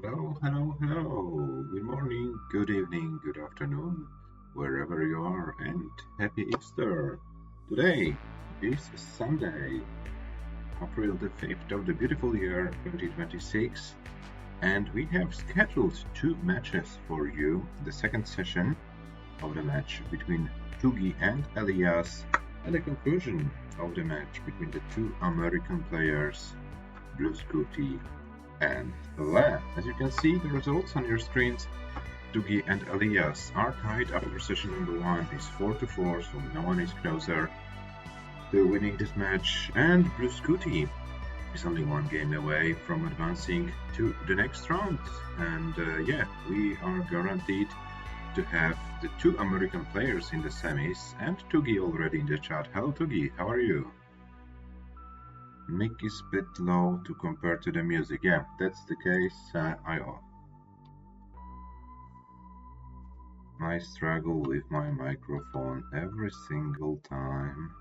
Hello, hello, hello. Good morning, good evening, good afternoon, wherever you are, and happy Easter. Today is Sunday, April the 5th of the beautiful year 2026, and we have scheduled two matches for you. The second session of the match between TUGI and ELIAS, and the conclusion of the match between the two American players, SCUTI and ELIAS. As you can see, the results on your screens, TUGI and ELIAS are tied after session number 1 is 4-4, so no one is closer to winning this match, and SCUTI is only one game away from advancing to the next round. And yeah, we are guaranteed to have the two American players in the semis, and TUGI already in the chat. Hello TUGI, how are you? Mic is a bit low to compare to the music. Yeah, that's the case. I struggle with my microphone every single time.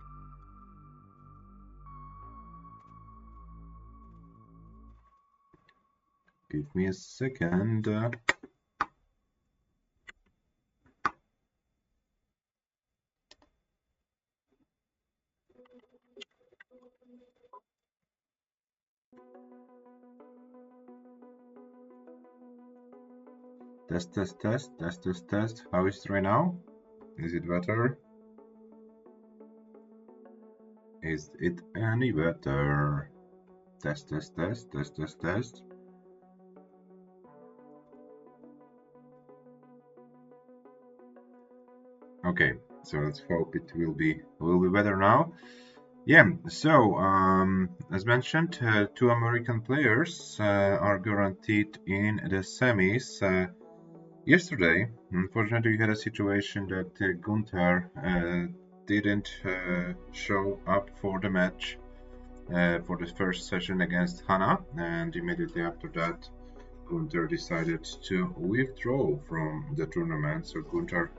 Give me a second. Test, test, test, test, test, test. How is it right now? Is it better? Is it any better? Test, test, test, test, test, test. Okay, so let's hope it will be better now. Yeah, so as mentioned, two American players are guaranteed in the semis. Yesterday, unfortunately, we had a situation that Gunther didn't show up for the match for the first session against Hannah, and immediately after that, Gunther decided to withdraw from the tournament. So Gunther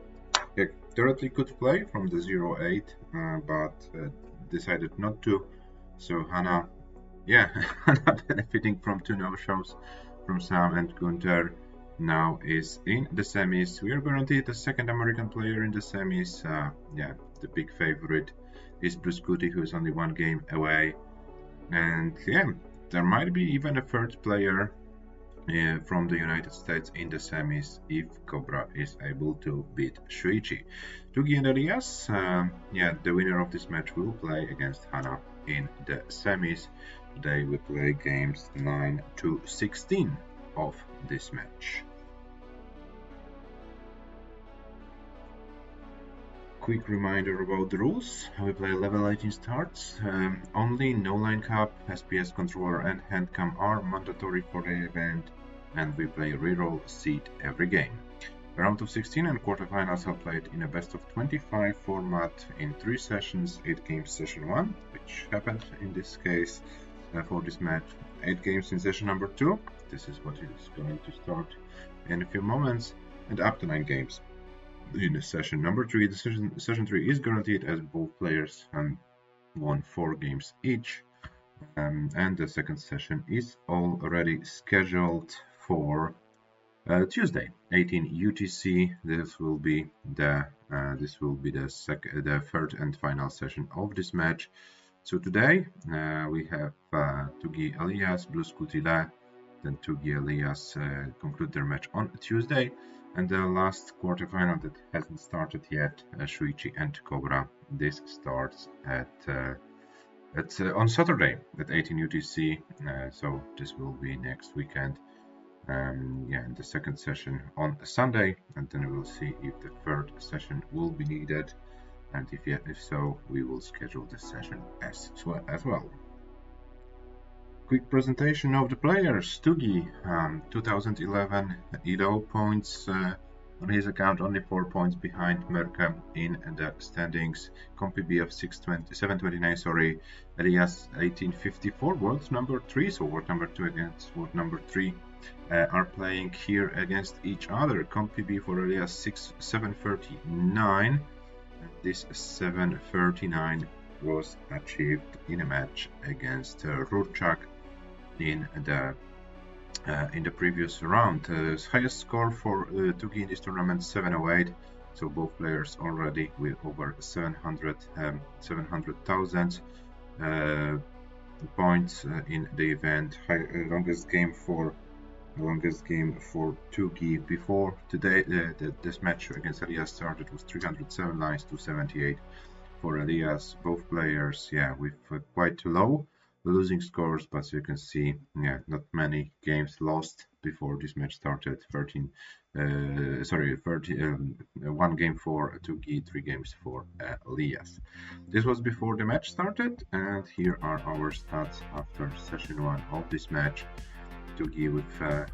theoretically could play from the 0-8, but decided not to. So Hannah, yeah, Hannah benefiting from two no-shows from Sam and Gunther now is in the semis. We are guaranteed a second American player in the semis. Yeah, the big favorite is SCUTI, who is only one game away. And yeah, there might be even a third player from the United States in the semis if Cobra is able to beat Shuichi. TUGI and ELIAS, yeah, the winner of this match will play against Hana in the semis. Today we play games 9 to 16 of this match. Quick reminder about the rules. We play level 18 starts. Only no line cap, SPS controller and hand cam are mandatory for the event, and we play reroll seed every game. The round of 16 and quarterfinals are played in a best of 25 format in 3 sessions, 8 games session 1, which happened in this case for this match, 8 games in session number 2, this is what is going to start in a few moments, and up to 9 games in session number 3. The session 3 is guaranteed as both players won 4 games each, and the second session is already scheduled for Tuesday, 18 UTC. This will be the third and final session of this match. So today we have TUGI ELIAS, SCUTI, then TUGI ELIAS conclude their match on Tuesday, and the last quarterfinal that hasn't started yet, Shuichi and Cobra. This starts on Saturday at 18 UTC. So this will be next weekend. Yeah, the second session on Sunday, and then we'll see if the third session will be needed, and if so, we will schedule this session as well. Quick presentation of the players. TUGI, 2011 ELO points on his account, only 4 points behind Merka in the standings. ComPB of 729, sorry. ELIAS 1854, world number 3, so world number 2 against world number 3. Are playing here against each other. ComPB for ELIAS 739. This 739 was achieved in a match against Rurchak in the in the previous round. Highest score for TUGI in this tournament 708. So both players already with over 700,000 points in the event. Longest game for TUGI before today. This match against ELIAS started with 307 lines to 78 for ELIAS. Both players, yeah, with quite low losing scores, but as you can see, yeah, not many games lost before this match started. 1 game for TUGI, 3 games for ELIAS. This was before the match started, and here are our stats after session 1 of this match. TUGI with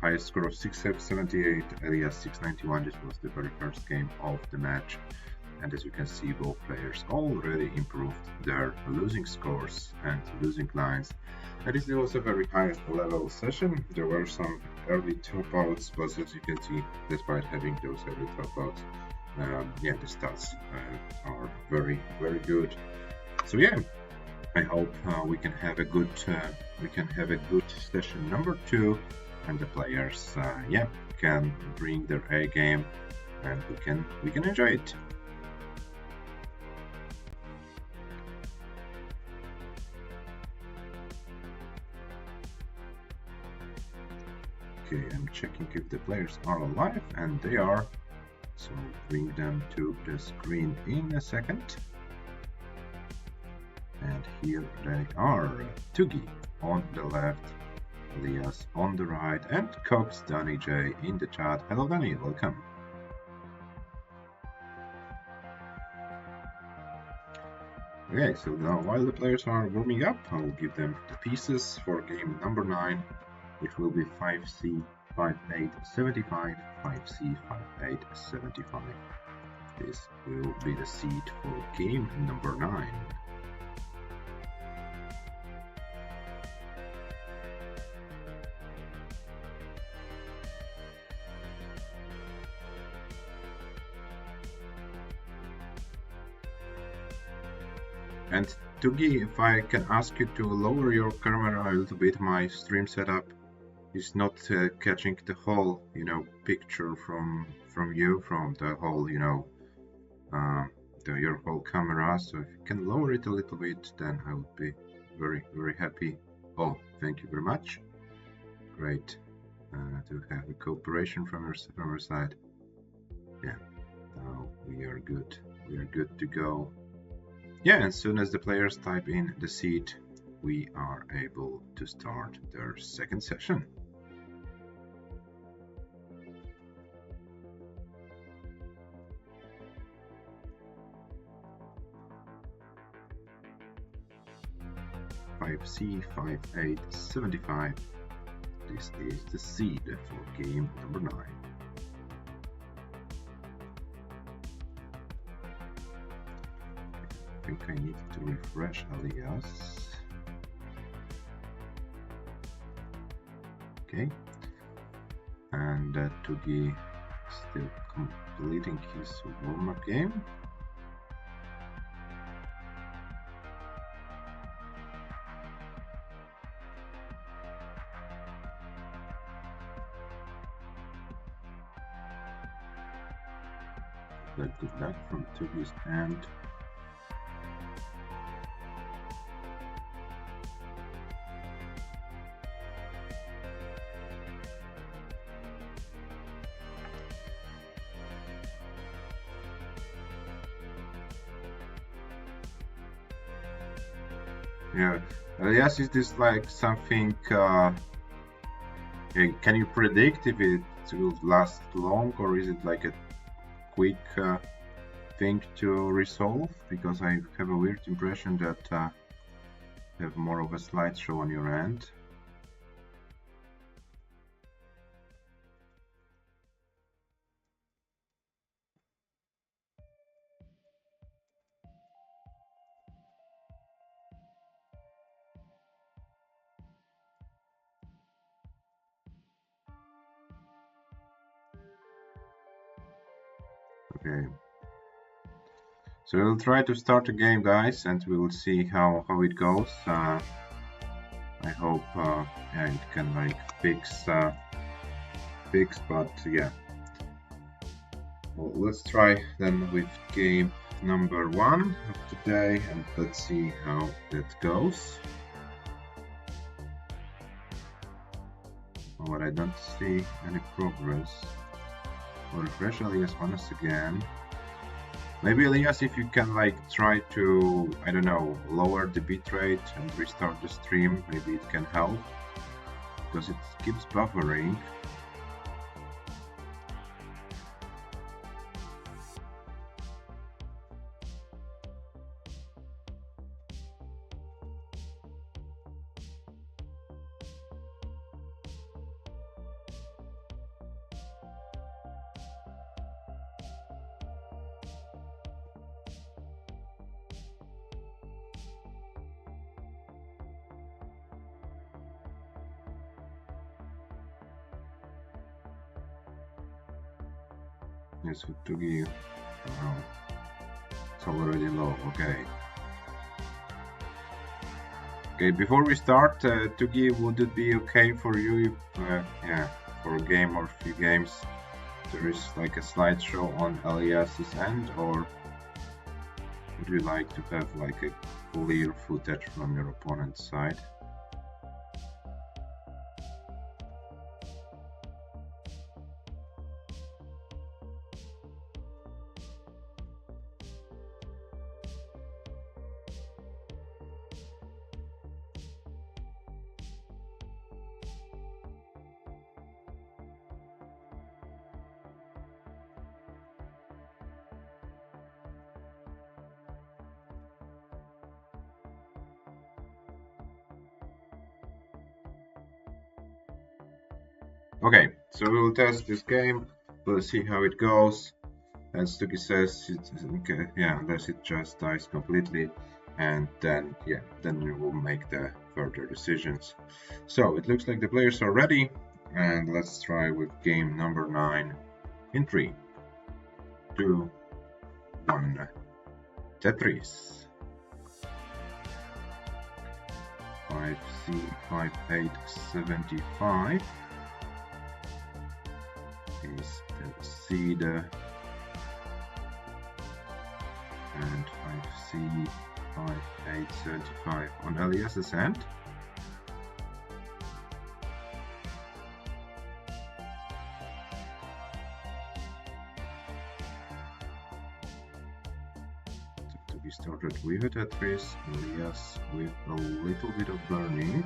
highest score of 678, ELIAS 691. This was the very first game of the match. And as you can see, both players already improved their losing scores and losing lines. And this was a very high level session. There were some early dropouts, but as you can see, despite having those early dropouts, yeah, the stats are very, very good. So yeah, I hope we can have a good session number 2, and the players, yeah, can bring their A game, and we can enjoy it. Okay, I'm checking if the players are alive, and they are, so bring them to the screen in a second. And here they are, TUGI on the left, ELIAS on the right, and Cox Danny J in the chat. Hello Danny, welcome. Okay, so now while the players are warming up, I'll give them the pieces for game number 9, which will be 5C, 5-8, 75, 5C, 5-8, 75. This will be the seed for game number 9. And TUGI, if I can ask you to lower your camera a little bit, my stream setup is not catching the whole, picture from you, from the whole, your whole camera. So if you can lower it a little bit, then I would be very, very happy. Oh, thank you very much. Great to have a cooperation from your side. Yeah, now we are good. We are good to go. Yeah, as soon as the players type in the seed, we are able to start their second session. C 5-8 75. This is the seed for game number 9. I think I need to refresh ELIAS. Okay, and TUGI still completing his warm-up game. Good luck from TUGI's end. Yeah, yes, is this like something, can you predict if it will last long, or is it like a quick thing to resolve? Because I have a weird impression that you have more of a slideshow on your end. Okay, so we'll try to start the game, guys, and we will see how it goes. I hope yeah, it can like fix, but yeah. Well, let's try then with game number 1 of today, and let's see how that goes. But I don't see any progress. I'll refresh ELIAS once again. Maybe ELIAS, if you can like try to, I don't know, lower the bitrate and restart the stream, maybe it can help, because it keeps buffering. Yes, with TUGI, wow, it's already low, okay. Okay, before we start, TUGI, would it be okay for you if, yeah, for a game or a few games, there is like a slideshow on ELIAS's end, or would you like to have like a clear footage from your opponent's side? Okay, so we will test this game. We'll see how it goes. As TUGI says, okay, yeah, unless it just dies completely, and then yeah, then we will make the further decisions. So it looks like the players are ready, and let's try with game number 9 in 3, 2, 1. Tetris. 5C, 5, 8, 75 is the seed, and 5C, 5, 8, 75 on ELIAS's end. So we started with a Tetris, ELIAS with a little bit of burning.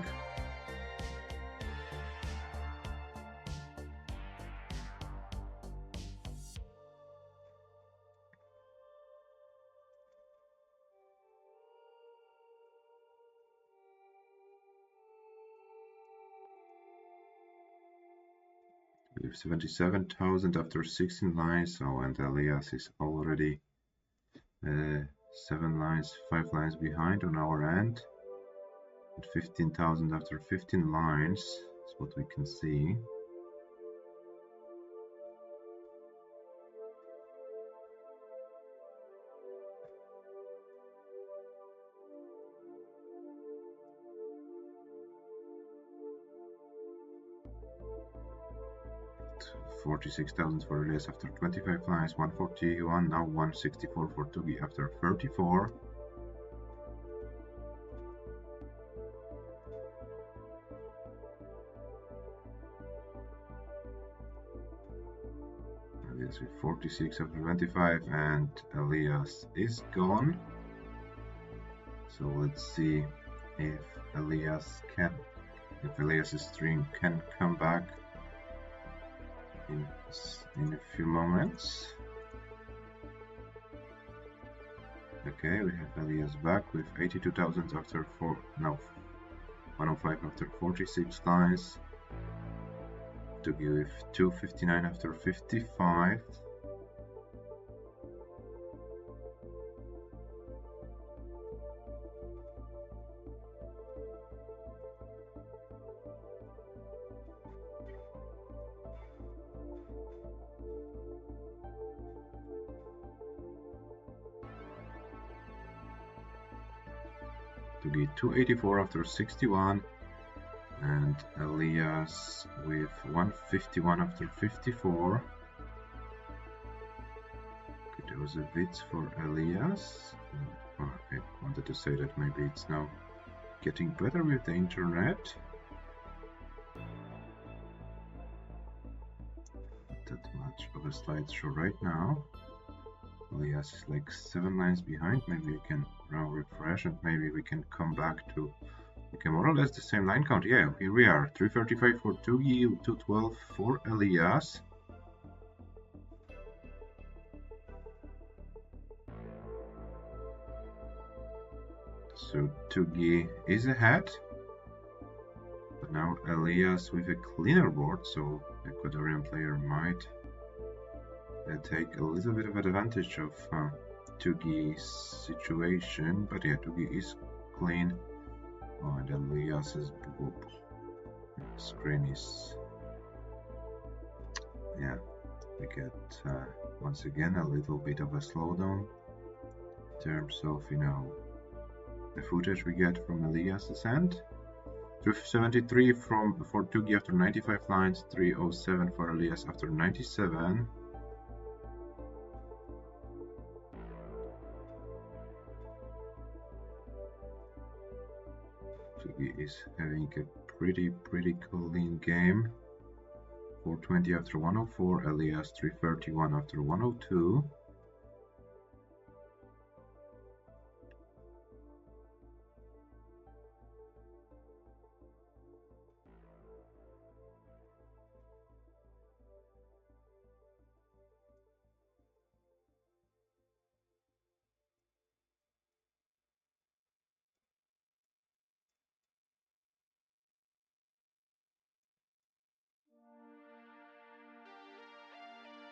We have 77,000 after 16 lines, oh, and ELIAS is already 7 lines, 5 lines behind on our end. And 15,000 after 15 lines is what we can see. $46,000 for ELIAS after 25 lines, 141, now 164 for TUGI after 34. ELIAS with 46 after 25, and ELIAS is gone. So let's see if ELIAS's stream can come back in a few moments. Okay, we have ELIAS back with 82,000 after 105 after 46 lines. TUGI with 259 after 55. TUGI 284 after 61, And ELIAS with 151 after 54. Okay, there was a bit for ELIAS. Oh, I wanted to say that maybe it's now getting better with the internet. Not that much of a slideshow right now. ELIAS is like 7 lines behind. Maybe we can now refresh and maybe we can come back to, okay, more or less the same line count. Yeah, here we are. 335 for TUGI, 212 for ELIAS. So TUGI is ahead. But now ELIAS with a cleaner board, so Ecuadorian player might take a little bit of advantage of TUGI's situation, but yeah, TUGI is clean. Oh, and ELIAS's screen is, yeah, we get once again a little bit of a slowdown in terms of, you know, the footage we get from ELIAS's end. 373 for TUGI after 95 lines, 307 for ELIAS after 97. TUGI is having a pretty clean game. 420 after 104, ELIAS 331 after 102.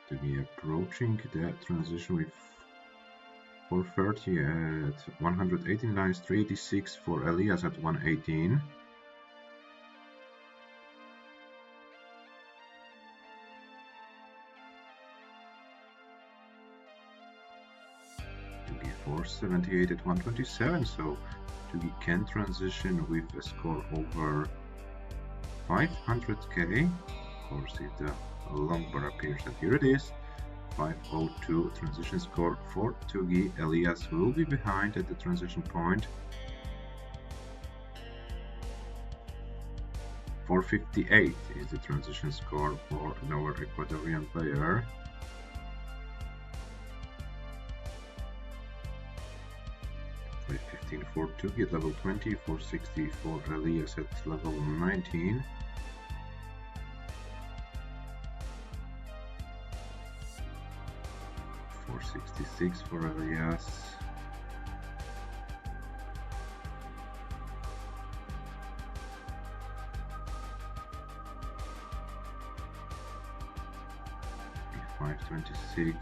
To be approaching the transition with 430 at 118 lines, 386 for ELIAS at 118. TUGI 478 at 127, so TUGI can transition with a score over 500k. Of course, if the long bar appears, and here it is, 502 transition score for TUGI. ELIAS will be behind at the transition point. 458 is the transition score for our Ecuadorian player. Play 15 for TUGI at level 20, 460 for ELIAS at level 19. 466 for ELIAS. $526.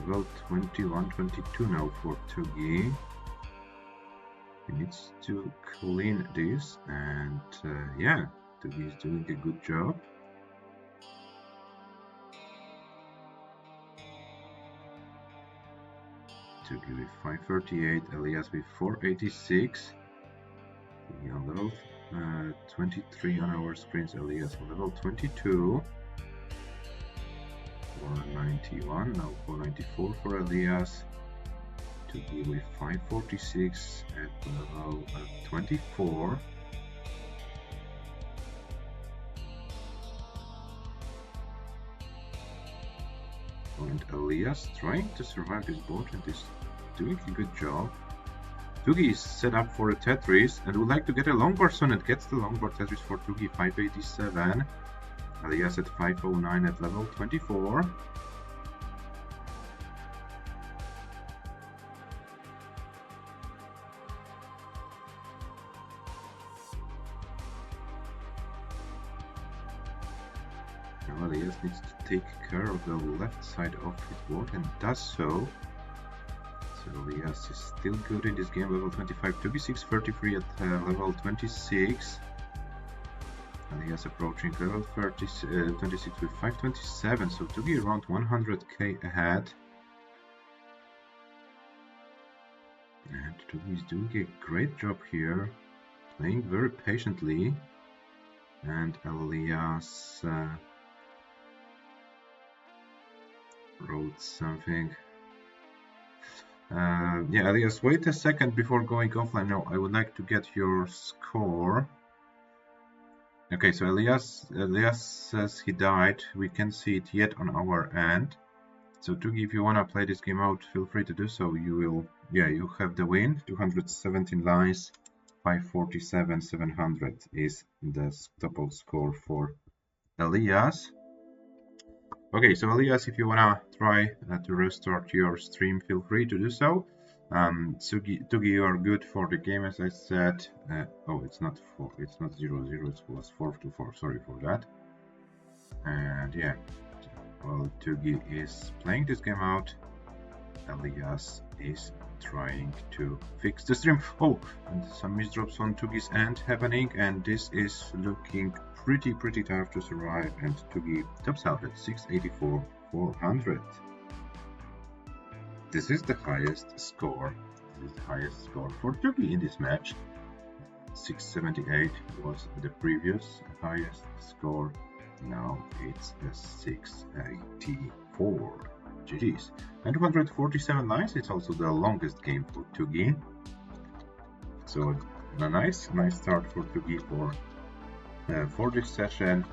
Level 21, 22 now for TUGI. He needs to clean this, and yeah, TUGI is doing a good job. TUGI with 538, ELIAS with 486. TUGI on level 23 on our screens, ELIAS on level 22. 491, now 494 for ELIAS. TUGI with 546 at level 24. And ELIAS trying to survive this board and is doing a good job. TUGI is set up for a Tetris and would like to get a long bar soon, and gets the long bar Tetris for TUGI. 587. ELIAS at 509 at level 24. Now ELIAS needs to take care of the left side of his board and does so. So ELIAS is still good in this game. Level 25, TUGI 633 at level 26. ELIAS approaching level 26 with 527, so TUGI around 100k ahead. And TUGI is doing a great job here. playing very patiently, and ELIAS wrote something. Yeah, ELIAS, wait a second before going offline. No, I would like to get your score. Okay, so ELIAS says he died. We can see it yet on our end. So TUGI, if you wanna play this game out, feel free to do so. You will, yeah, you have the win. 217 lines, 547, 700 is the total score for ELIAS. Okay, so ELIAS, if you wanna try to restart your stream, feel free to do so. TUGI, you are good for the game, as I said. Oh, it's not 0-0, it was 4-4. Sorry for that. And yeah, well, TUGI is playing this game out. ELIAS is trying to fix the stream. Oh, and some misdrops on TUGI's end happening, and this is looking pretty tough to survive, and TUGI tops out at 684, 400. This is the highest score. This is the highest score for TUGI in this match. 678 was the previous highest score. Now it's a 684. GG's. And 247 lines. It's also the longest game for TUGI. So a nice start for TUGI for this session.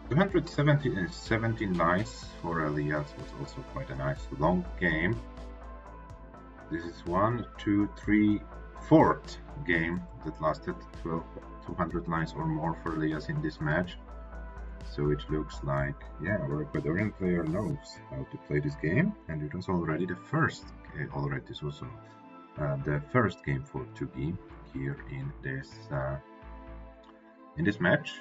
217 lines for ELIAS was also quite a nice long game. This is 4th game that lasted 200 lines or more for ELIAS in this match. So it looks like, yeah, our Ecuadorian player knows how to play this game, and it was already the first. This was the first game for TUGI here in this match.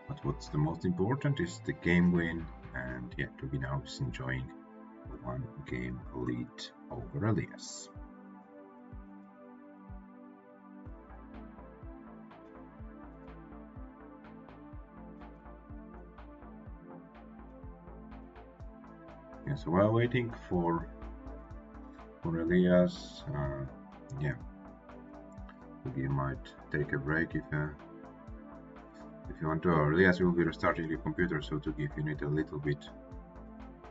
But what's the most important is the game win, and yeah, TUGI now is enjoying one game lead over ELIAS. Yeah, so while waiting for ELIAS, yeah, TUGI might take a break if you want to. ELIAS will be restarting the computer, so TUGI, if you need a little bit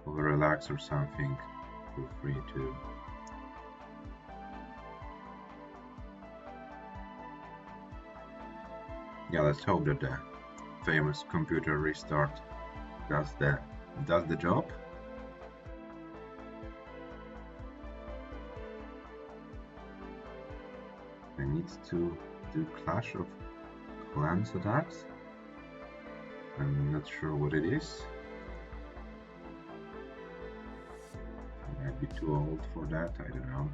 of a relax or something, feel free to. Yeah, let's hope that the famous computer restart does the job. I need to do Clash of Clans attacks. I'm not sure what it is. I might be too old for that, I don't know.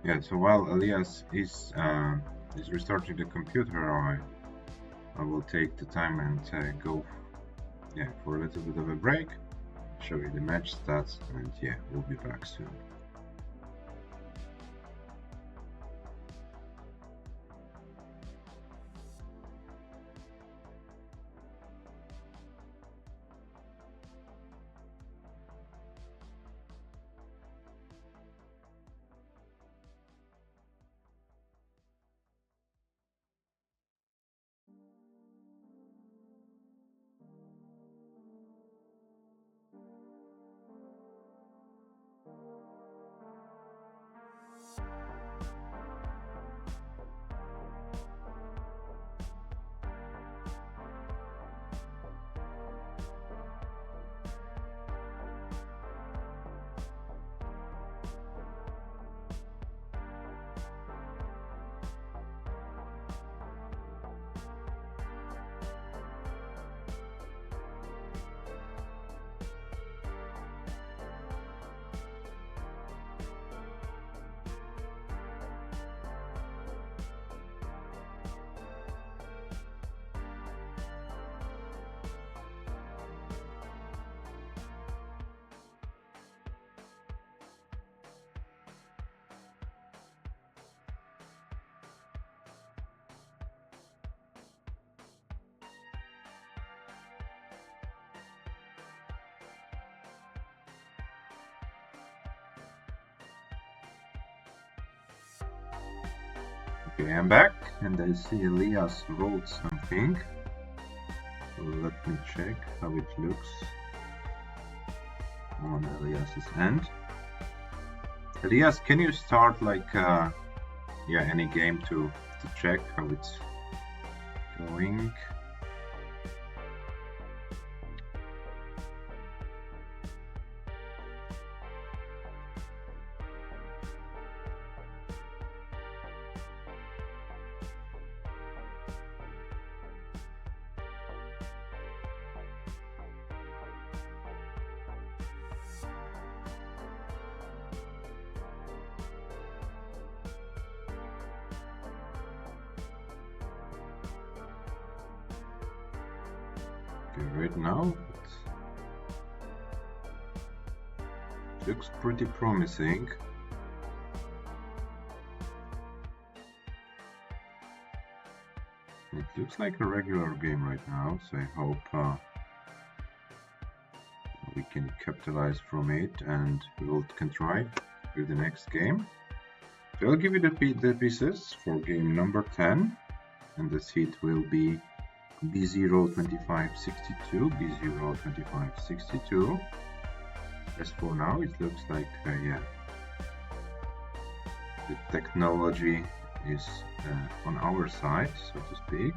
Yeah, so while ELIAS is restarting the computer, I will take the time and go for a little bit of a break, show you the match stats, and yeah, we'll be back soon. Okay, I'm back, and I see Elias wrote something. Let me check how it looks on Elias's end. Elias, can you start like any game to check how it's going? Right now it looks pretty promising. It looks like a regular game right now, so I hope we can capitalize from it and we can try with the next game. So I'll give you the pieces for game number 10, and the seed will be B0 2562, B0 2562. As for now, it looks like the technology is on our side, so to speak.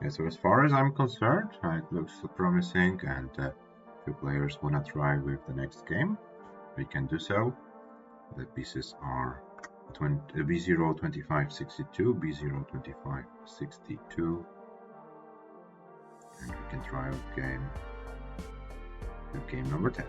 Yeah, so as far as I'm concerned, it looks promising, and if players want to try with the next game, we can do so. The pieces are B0 2562, B0 2562, and we can try with game number 10.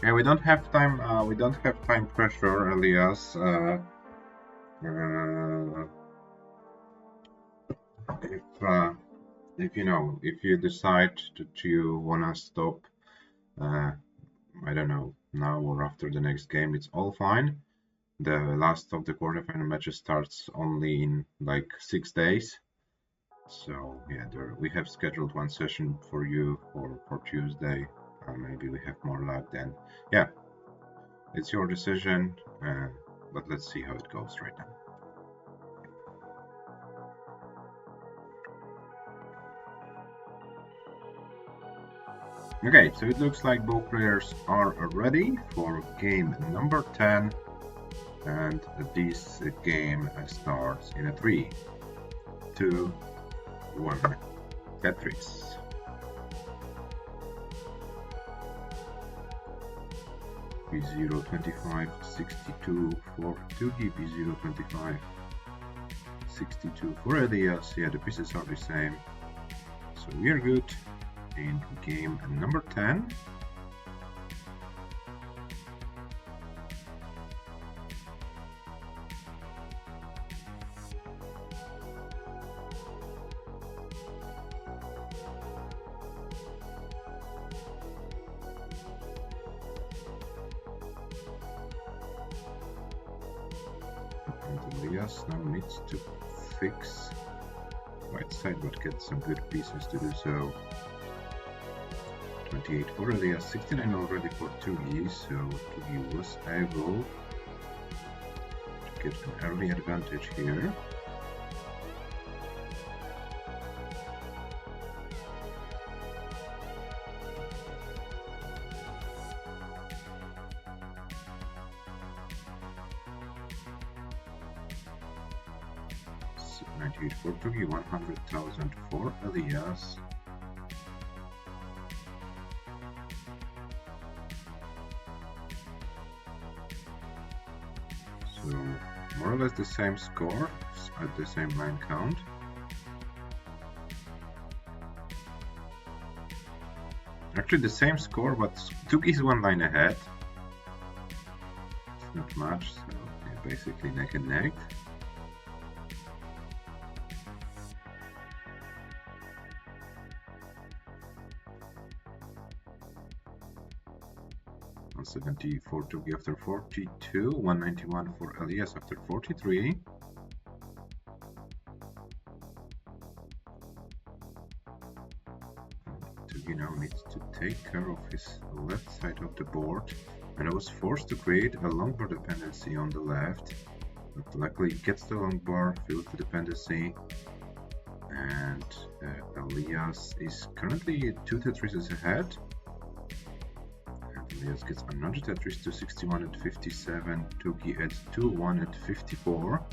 Yeah, we don't have time. We don't have time pressure, Elias. If you decide that you wanna stop, I don't know, now or after the next game, it's all fine. The last of the quarterfinal matches starts only in like 6 days. So yeah, we have scheduled one session for you for Tuesday. Maybe we have more luck then. Yeah, it's your decision, but let's see how it goes right now. Okay, so it looks like both players are ready for game number 10, and this game starts in a 3, 2, 1, Tetris. B0 2562 for TUGI, B0 2562 for ELIAS. Yeah, the pieces are the same, so we are good in game number 10. ELIAS now needs to fix right side, but get some good pieces to do so. 28 for ELIAS, 69 already for TUGI, so TUGI was able to get an early advantage here. So 98 for TUGI, 100,000 for ELIAS. So more or less the same score at the same line count. Actually the same score, but TUGI is one line ahead. It's not much, so yeah, basically neck and neck. 174 TUGI after 42, 191 for ELIAS after 43. TUGI now needs to take care of his left side of the board, and I was forced to create a long bar dependency on the left, but luckily it gets the long bar, fills the dependency, and ELIAS is currently 2 Tetrises ahead. ELIAS gets another Tetris to 61 at 57, TUGI at 2-1 at 54.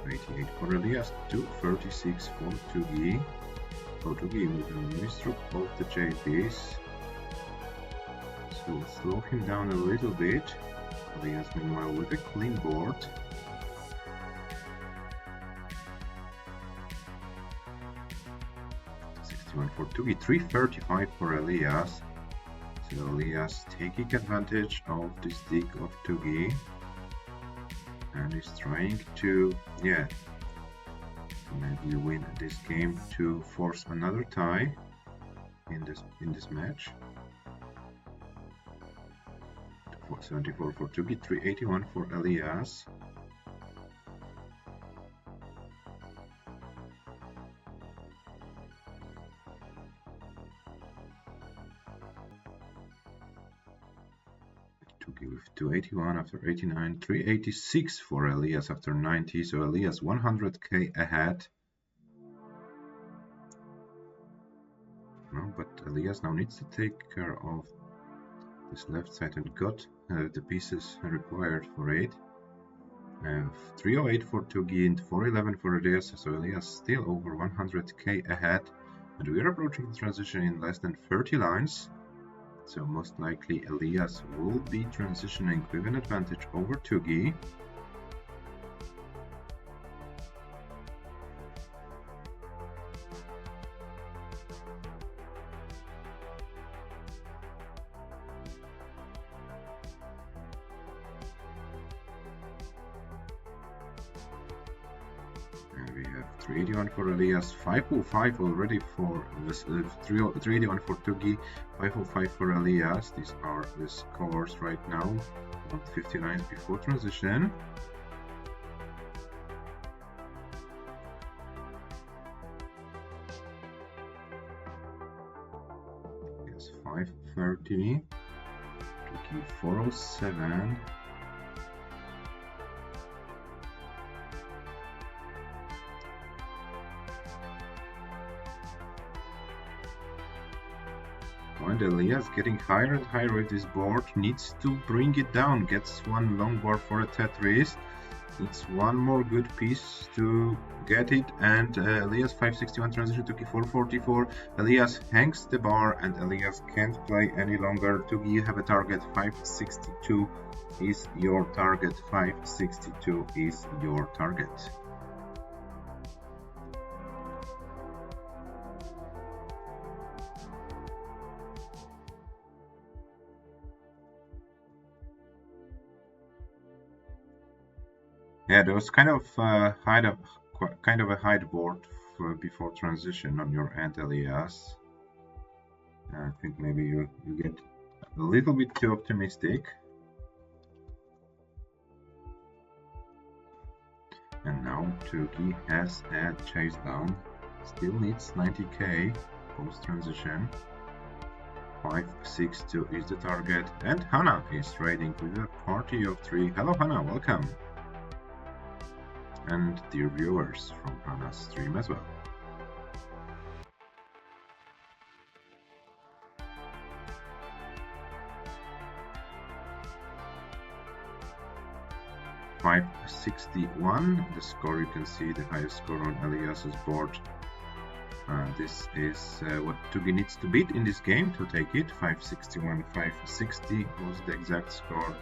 $288 for ELIAS, 236 for TUGI. TUGI with a misdrop of the JPs, so we'll slow him down a little bit. ELIAS meanwhile with a clean board. $61 for TUGI, 335 for ELIAS. So ELIAS taking advantage of this dig of TUGI, and is trying to maybe win this game to force another tie in this match. 474 for TUGI, 381 for ELIAS. TUGI with 281 after 89, 386 for ELIAS after 90, so ELIAS 100k ahead. No, but ELIAS now needs to take care of this left side and got the pieces required for it. 308 for TUGI and 411 for ELIAS, so ELIAS still over 100k ahead, and we are approaching the transition in less than 30 lines. So most likely ELIAS will be transitioning with an advantage over TUGI. And we have 381 for ELIAS, 505 already for this, 381 for TUGI, 505 for ELIAS. These are the scores right now, 159 before transition. Yes, 530, TUGI 407. And ELIAS getting higher and higher with this board, needs to bring it down, gets one long bar for a Tetris, it's one more good piece to get it, and ELIAS 561 transition to TUGI 444, ELIAS hangs the bar and ELIAS can't play any longer. TUGI, you have a target, 562 is your target, 562 is your target. Yeah, there was kind of a hide board before transition on your end, ELIAS. I think maybe you get a little bit too optimistic. And now TUGI has a chase down, still needs 90k post transition. 562 is the target, and Hannah is trading with a party of 3. Hello Hannah, welcome. And dear viewers from Hannah's stream as well. $561, the score you can see, the highest score on ELIAS's board. This is what TUGI needs to beat in this game to take it. 561, 560 was the exact score.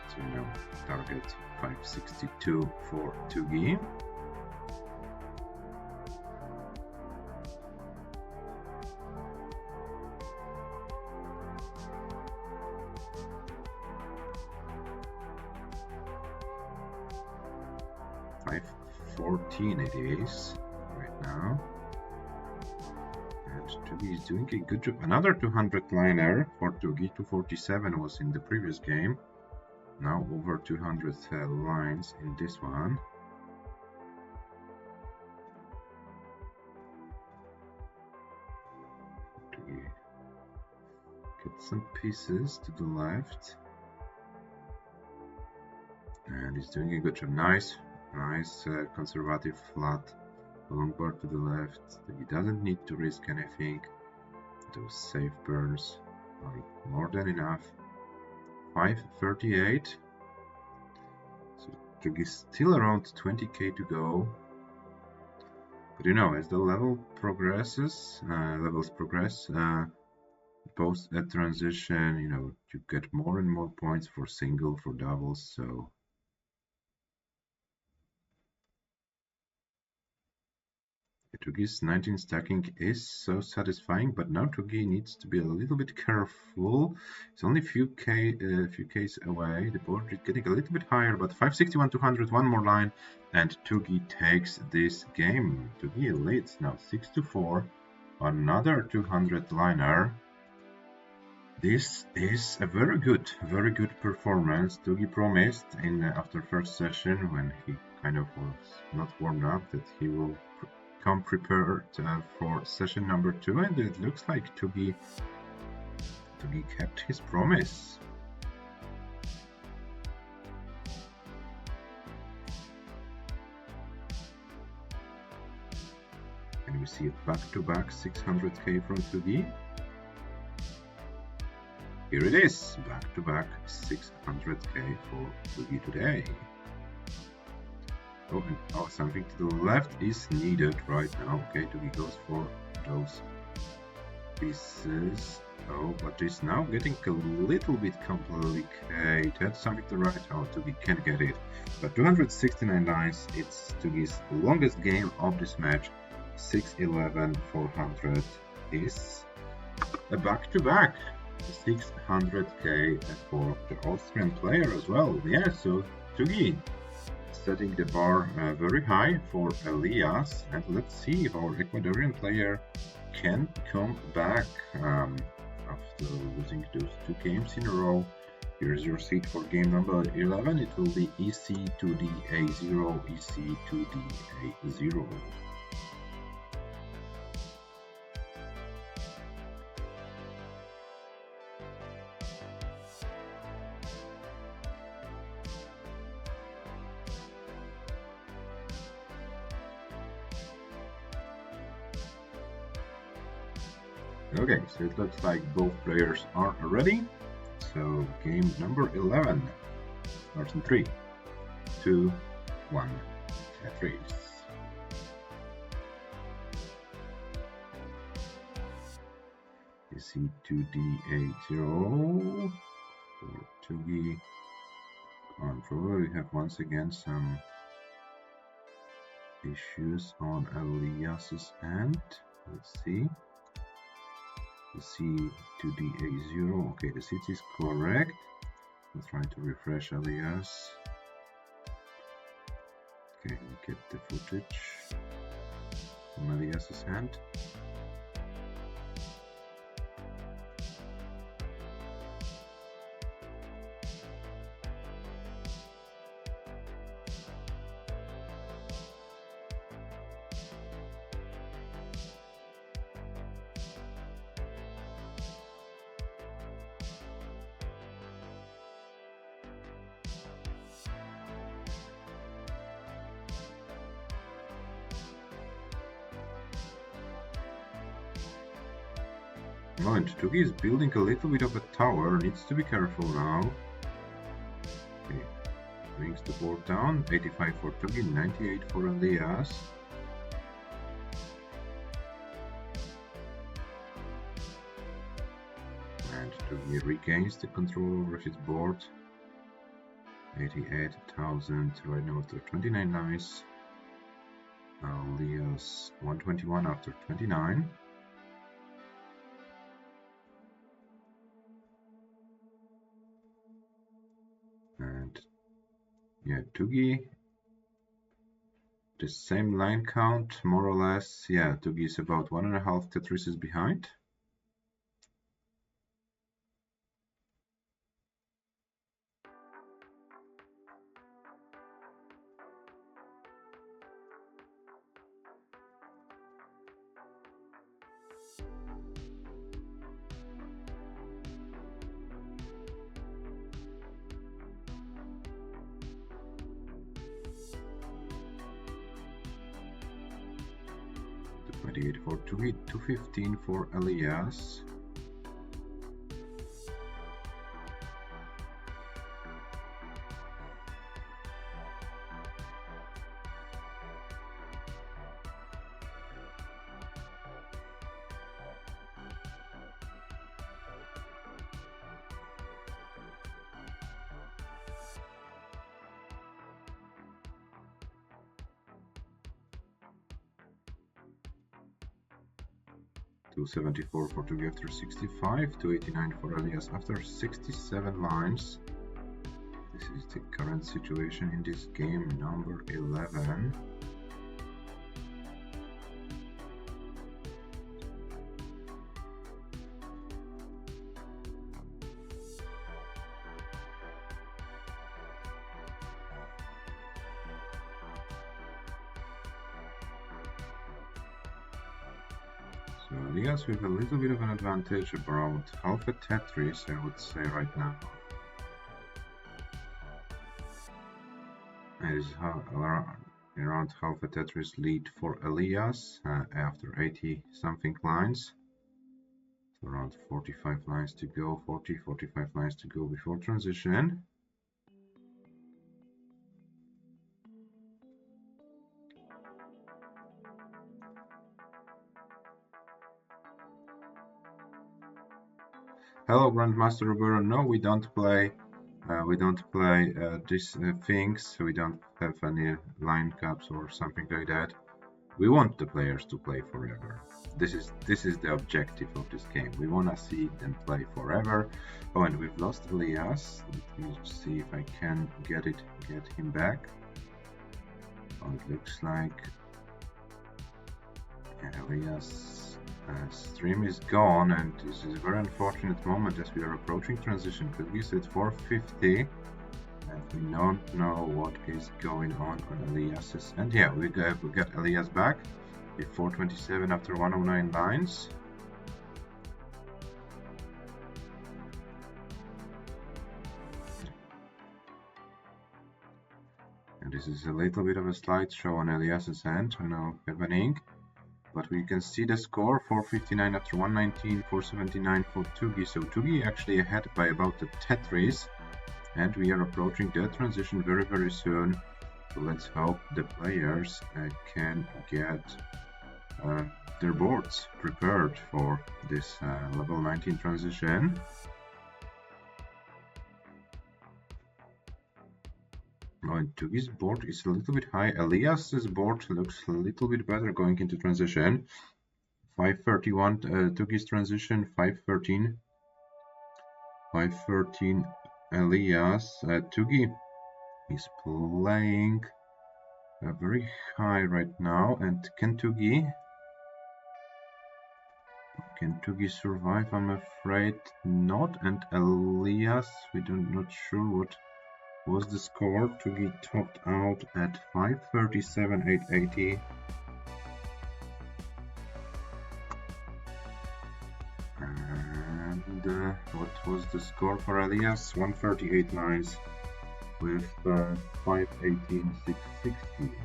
So now target 562 for TUGI. 5:14 it is right now. And TUGI is doing a good job. Another 200 liner for TUGI. 247 was in the previous game. Now over 200 lines in this one. TUGI get some pieces to the left. And he's doing a good job. Nice conservative flat long bar to the left. He doesn't need to risk anything. Those safe burns are more than enough. 5:38. So TUGI is still around 20k to go. But you know, as the levels progress, post a transition, you know, you get more and more points for single, for doubles. So TUGI's 19 stacking is so satisfying, but now TUGI needs to be a little bit careful. It's only a few Ks away. The board is getting a little bit higher, but 561 200, one more line, and TUGI takes this game. TUGI leads now 6-4. Another 200 liner. This is a very good performance. TUGI promised in after first session, when he kind of was not warmed up, that he will come prepared for session number 2, and it looks like TUGI kept his promise. And we see a back-to-back 600k from TUGI. Here it is, back-to-back 600k for TUGI today. Oh, and something to the left is needed right now. Okay, TUGI goes for those pieces. Oh, but it's now getting a little bit complicated. Something to the right. Oh, TUGI can get it. But 269 lines. It's TUGI's longest game of this match. 611 400 is a back-to-back 600k for the Austrian player as well. Yeah, so TUGI setting the bar very high for ELIAS, and let's see if our Ecuadorian player can come back after losing those 2 games in a row. Here's your seed for game number 11. It will be EC2DA0, EC2DA0. Okay, so it looks like both players are ready. So game number 11 starts in 3, 2, 1, Tetris. EC2DA0 for TUGI controller. We have once again some issues on ELIAS's end. Let's see. EC2DA0. Okay, the seat is correct. I'll try to refresh ELIAS. Okay, we get the footage from ELIAS's hand. And TUGI is building a little bit of a tower, needs to be careful now. Okay, brings the board down, 85 for TUGI, 98 for ELIAS. And TUGI regains the control over his board. 88,000 right now after 29 lines. ELIAS 121 after 29. And yeah, TUGI the same line count, more or less. Yeah, TUGI is about 1.5 Tetrises behind. For TUGI, 215 for ELIAS. $274 for TUGI after 65, $289 for ELIAS after 67 lines. This is the current situation in this game number 11. So ELIAS with a little bit of an advantage, about half a Tetris, I would say right now. It is around half a Tetris lead for ELIAS after 80 something lines. So around 45 lines to go, 45 lines to go before transition. Hello, Grandmaster Roberto. No, we don't play these things. We don't have any line caps or something like that. We want the players to play forever. This is the objective of this game. We wanna see them play forever. Oh, and we've lost ELIAS. Let me see if I can get him back. Oh, it looks like ELIAS stream is gone, and this is a very unfortunate moment as we are approaching transition. TUGI is at 450, and we don't know what is going on ELIAS's. And yeah, we got ELIAS back with 427 after 109 lines. And this is a little bit of a slideshow on ELIAS's end, now happening. But we can see the score, 459 after 119, 479 for TUGI. So TUGI actually ahead by about the Tetris, and we are approaching the transition very, very soon. So let's hope the players can get their boards prepared for this level 19 transition. Oh, and TUGI's board is a little bit high. ELIAS's board looks a little bit better going into transition. 531 TUGI's transition, 513 ELIAS. TUGI is playing very high right now, and can TUGI survive? I'm afraid not. And ELIAS, we don't not sure what was the score. TUGI topped out at 537,880. And what was the score for ELIAS? 138 lines with 518,660.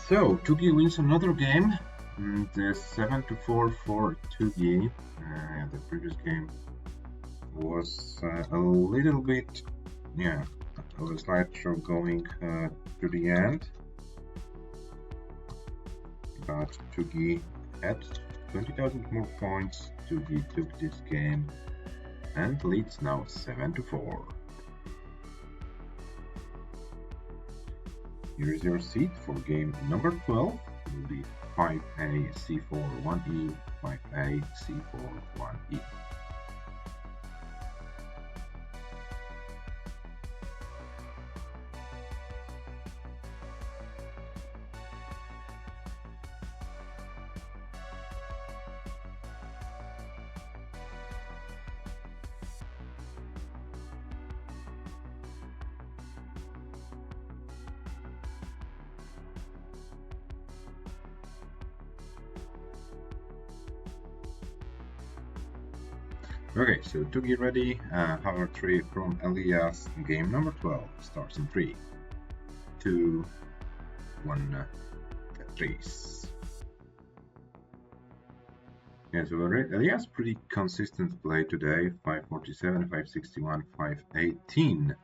So TUGI wins another game. And 7-4 for TUGI. The previous game was a little bit, yeah, of a slideshow going to the end. But TUGI had 20,000 more points. TUGI took this game and leads now 7-4. Here is your seat for game number 12. It will be 5A C4 1E, 5A C4 1E. Okay, so TUGI ready. Hover 3 from ELIAS. Game number 12 starts in 3, 2, 1, Tetris. Yeah, so ELIAS pretty consistent play today. 547, 561, 518.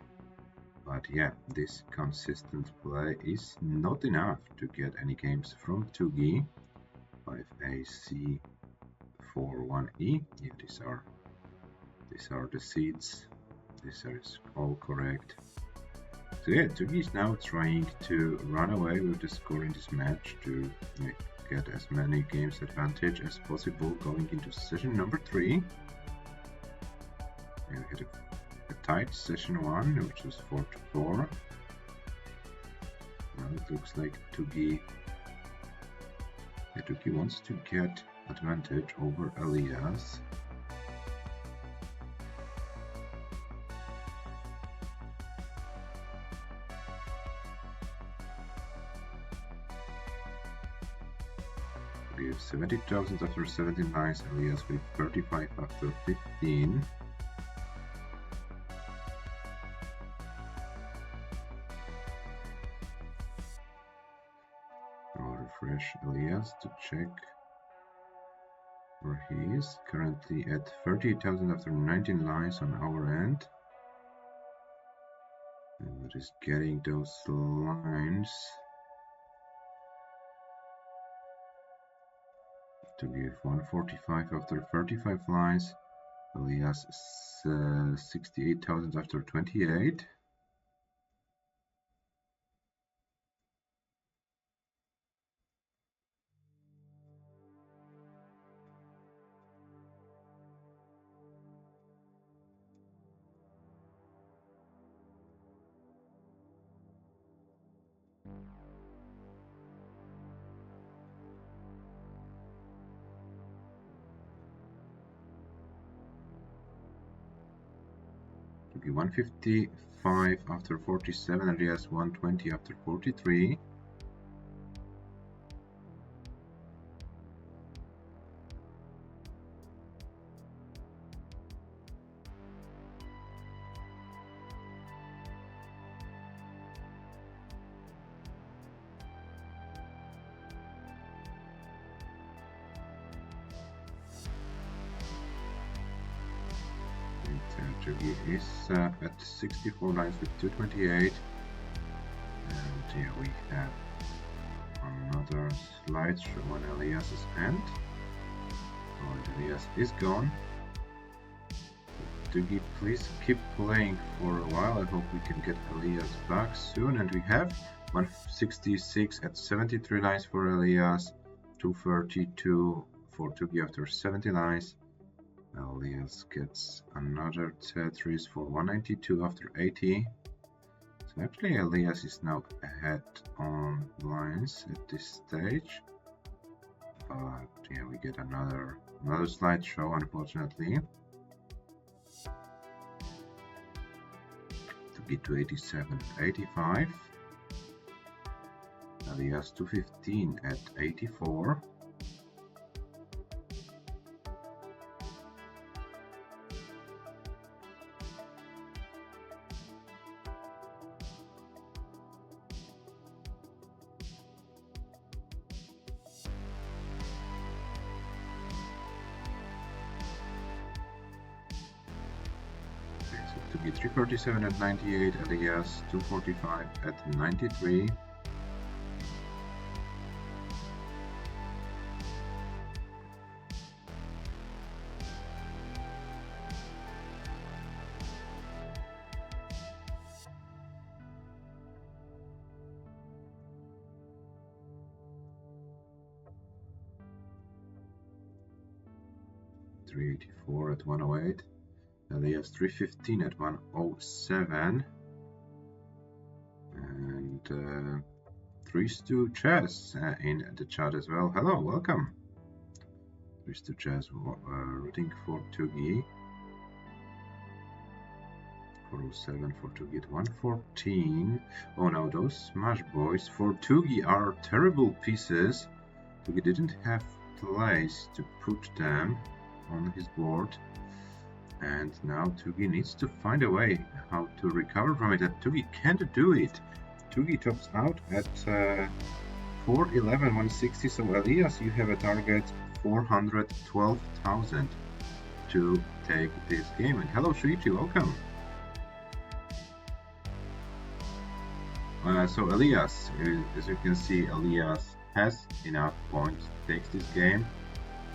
But yeah, this consistent play is not enough to get any games from TUGI. 5AC, 4-1E. Yeah, these are the seeds. This is all correct. So yeah, TUGI is now trying to run away with the score in this match to get as many games advantage as possible going into session number 3. And we had a tight session 1, which was 4-4. Now it looks like TUGI wants to get advantage over ELIAS. We have 70,000 after 17 lines, ELIAS with 35 after 15. I'll refresh ELIAS to check where he is. Currently at 38,000 after 19 lines on our end. And what is getting those lines to give 145 after 35 lines. ELIAS 68,000 after 28. TUGI 155 after 47, ELIAS 120 after 43. TUGI is at 64 lines with 228, and here we have another slideshow on ELIAS's end. Oh, ELIAS is gone. TUGI, please keep playing for a while. I hope we can get ELIAS back soon. And we have 166 at 73 lines for ELIAS, 232 for TUGI after 70 lines. ELIAS gets another Tetris for 192 after 80. So actually ELIAS is now ahead on lines at this stage. But yeah, we get another slideshow, unfortunately. TUGI 287 at 85. ELIAS 215 at 84. TUGI 347 at 98, ELIAS 245 at 93. $384 at 108. ELIAS 315 at 107, and 3-2 Chess in the chat as well. Hello, welcome. 3-2 Chess rooting for TUGI. 407 for TUGI at 114. Oh no, those Smash Boys for TUGI are terrible pieces. TUGI didn't have place to put them on his board. And now TUGI needs to find a way how to recover from it, and TUGI can't do it. TUGI tops out at 411, 160, so ELIAS, you have a target 412,000 to take this game. And hello Shuichi, welcome. So ELIAS, as you can see, ELIAS has enough points to take this game.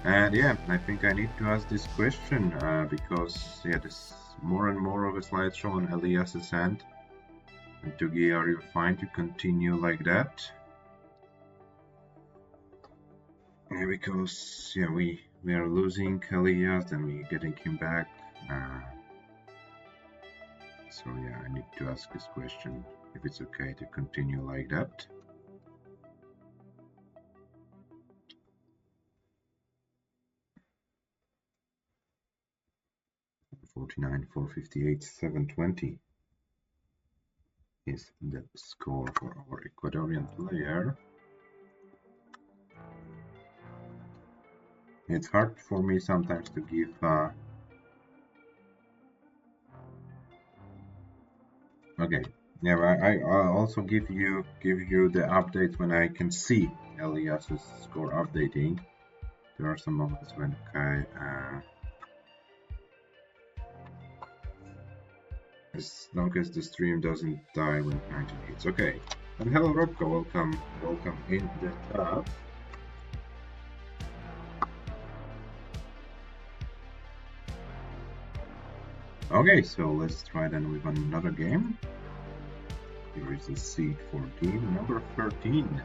And yeah, I think I need to ask this question because yeah, there's more and more of a slideshow on ELIAS's end. And TUGI, are you fine to continue like that? Yeah, because yeah, we are losing ELIAS, then we're getting him back. So yeah, I need to ask this question if it's okay to continue like that. $49, $458, $720 is the score for our Ecuadorian player. It's hard for me sometimes to give okay. Yeah, I also give you the updates when I can see ELIAS's score updating. There are some moments when as long as the stream doesn't die when 90 hits. Okay. And hello Robko, welcome in the tab. Okay, so let's try then with another game. Here is the seed for game number 13.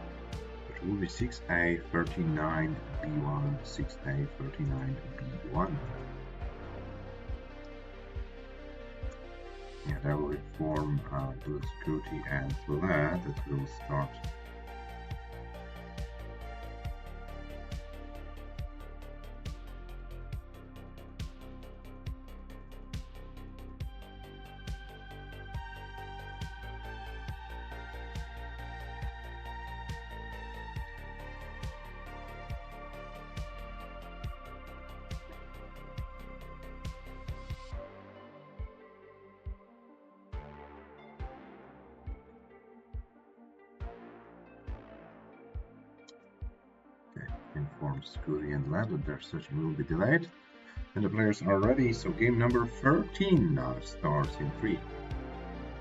It will be 6A 39 B1, 6A 39 B1. Yeah, that will form the SCUTI and LAD that will start. Inform SCUTI and LAD that their session will be delayed. And the players are ready, so game number 13 now starts in 3,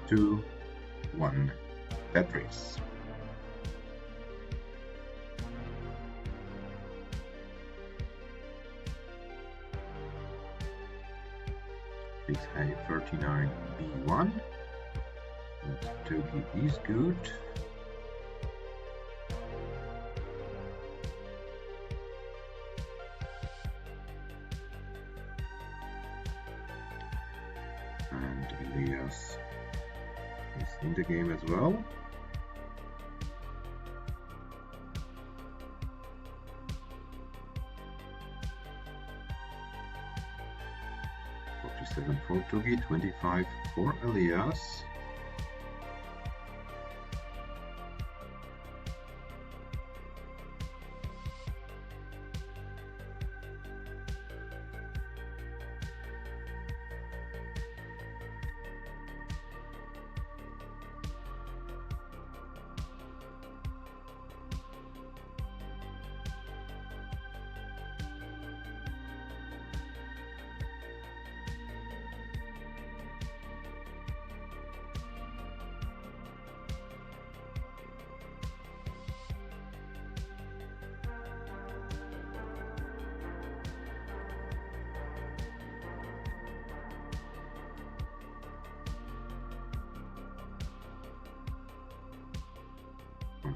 2, 1, Tetris. This A39 B1. That TUGI is good. And ELIAS is in the game as well. $47 for TUGI, $25 for ELIAS.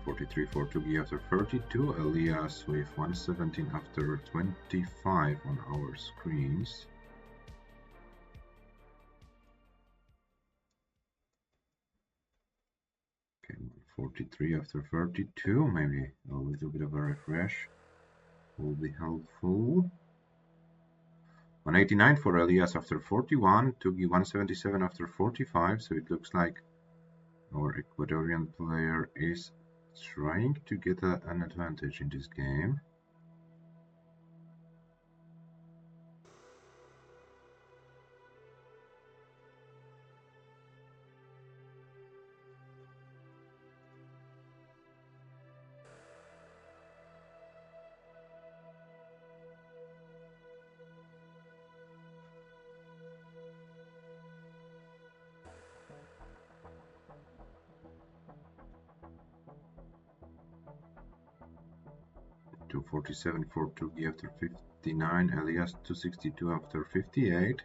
$143 for TUGI after 32, ELIAS with 117 after 25 on our screens. Okay, 143 after 32, maybe a little bit of a refresh will be helpful. 189 for ELIAS after 41, TUGI 177 after 45, so it looks like our Ecuadorian player is trying to get an advantage in this game. 247 for TUGI after 59, ELIAS 262 after 58.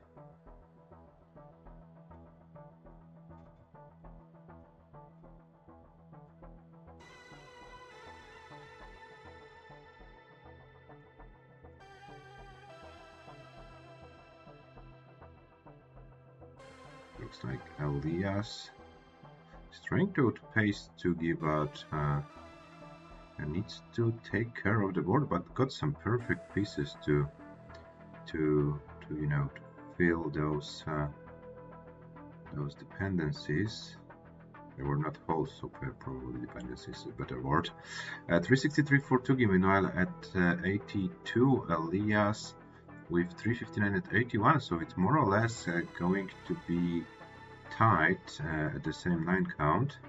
Looks like ELIAS is trying to outpace TUGI, but needs to take care of the board, but got some perfect pieces to you know, to fill those dependencies. They were not holes, so probably dependencies is a better word. 363 for TUGI, meanwhile at 82, ELIAS with 359 at 81, so it's more or less going to be tied at the same line count.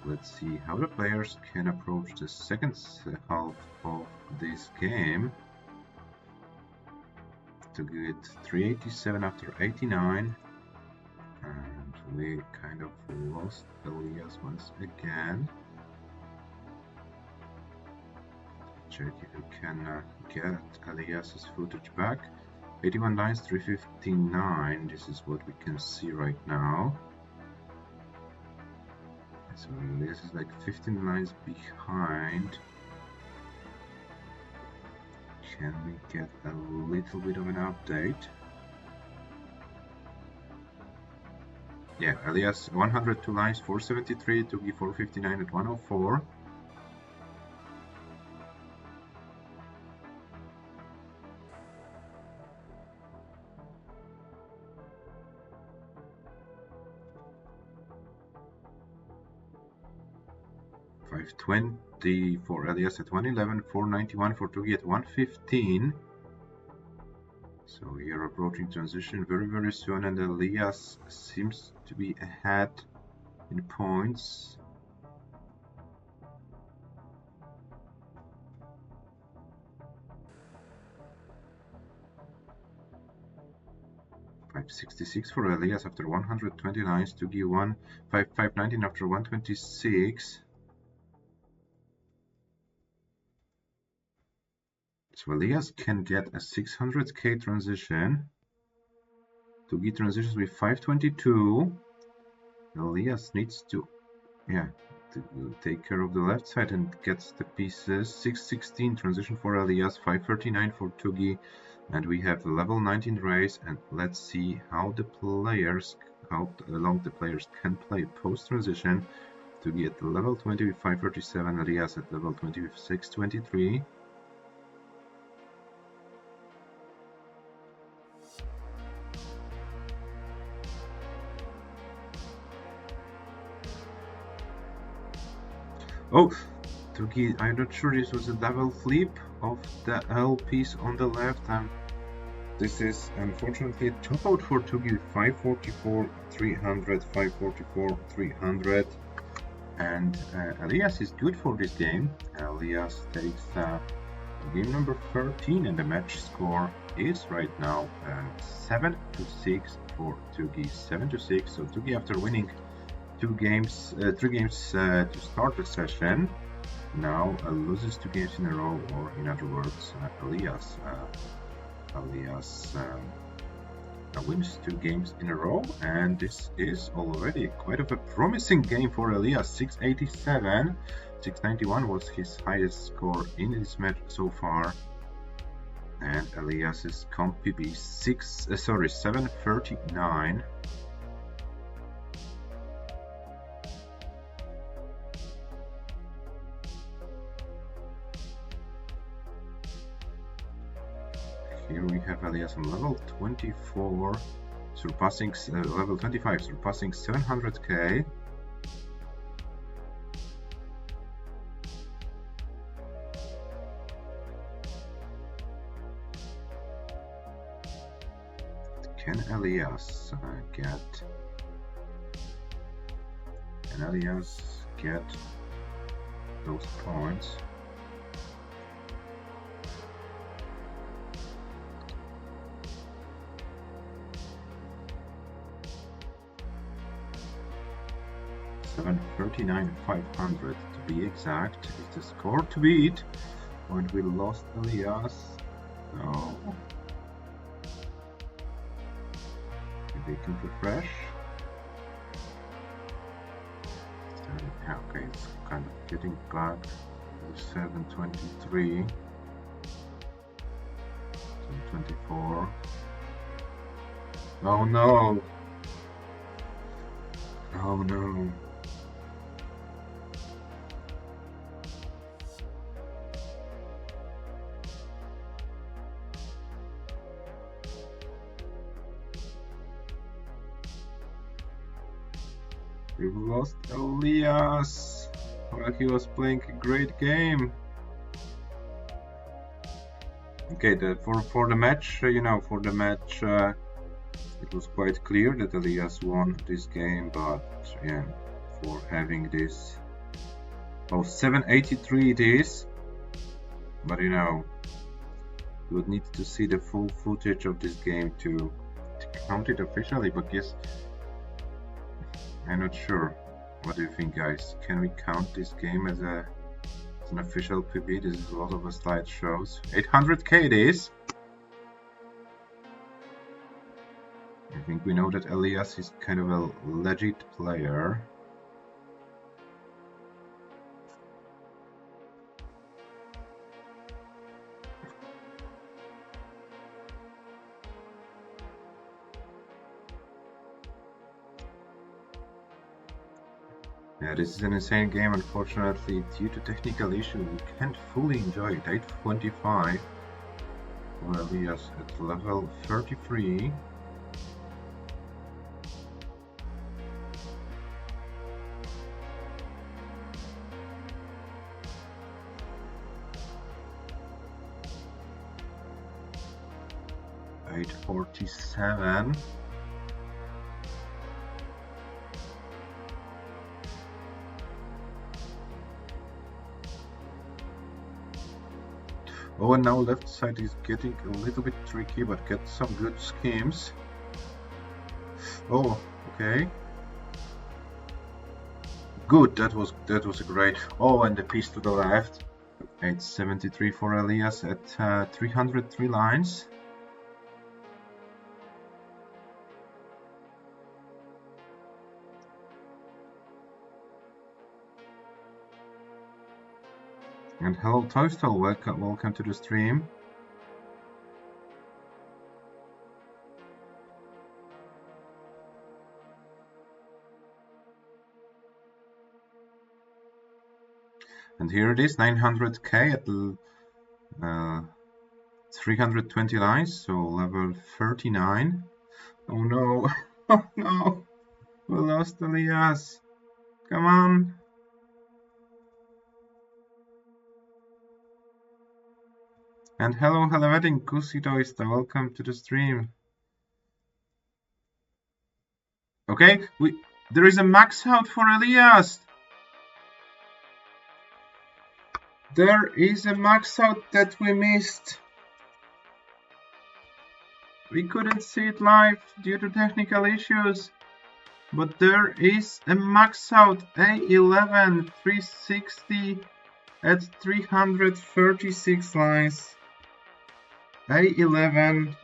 Let's see how the players can approach the second half of this game. To get 387 after 89, and we kind of lost ELIAS once again. Check if we can get ELIAS's footage back. 81 lines, 359. This is what we can see right now. So this is like 15 lines behind. Can we get a little bit of an update? Yeah, ELIAS 102 lines, 473, TUGI 459 at 104. $520 for ELIAS at 111, 491 for TUGI at 115. So we are approaching transition very soon, and ELIAS seems to be ahead in points. $566 for ELIAS after 120 lines, TUGI 519 after 126. So ELIAS can get a 600k transition. TUGI transitions with 522. ELIAS needs to take care of the left side and gets the pieces. 616 transition for ELIAS, 539 for TUGI, and we have level 19 race. And let's see how long the players can play post transition. TUGI at level 20 with 537, ELIAS at level 20 with 623. Oh, TUGI, I'm not sure this was a double flip of the L piece on the left, and this is unfortunately a top out for TUGI, 544, 300, 544, 300, and ELIAS is good for this game. ELIAS takes game number 13, and the match score is right now 7-6 for TUGI, 7-6. So TUGI, after winning 3 games to start the session, now loses 2 games in a row, or in other words, ELIAS wins 2 games in a row, and this is already quite of a promising game for ELIAS. 687, 691 was his highest score in this match so far, and ELIAS's comp PB 739. Here we have ELIAS on level 24, surpassing level 25, surpassing 700k. Can ELIAS get those points? $739,500 to be exact is the score to beat. Point we lost Elias. No. Maybe we can refresh. Yeah, okay, it's kind of getting back to 723. 724. Oh no! Oh no! We've lost Elias while he was playing a great game. Okay, for the match, for the match, it was quite clear that Elias won this game, but yeah, for having this, 783 it is, but you would need to see the full footage of this game to count it officially, but yes. I'm not sure. What do you think, guys? Can we count this game as an official PB? This is a lot of a slide shows. 800k it is. I think we know that Elias is kind of a legit player. Yeah, this is an insane game. Unfortunately, due to technical issues, we can't fully enjoy it. 825 for Elias at level 33. $847. Oh, and now left side is getting a little bit tricky, but get some good schemes. Oh, okay. Good, that was a great. Oh, and the piece to the left. 873 for Elias at 303 lines. And hello Toastal, welcome to the stream. And here it is, 900k at 320 lines, so level 39. Oh no, oh no, we lost Elias. Come on. And hello Helvetin Kusitoista, welcome to the stream. Okay, there is a max out for Elias. There is a max out that we missed. We couldn't see it live due to technical issues. But there is a max out A11 360 at 336 lines. A11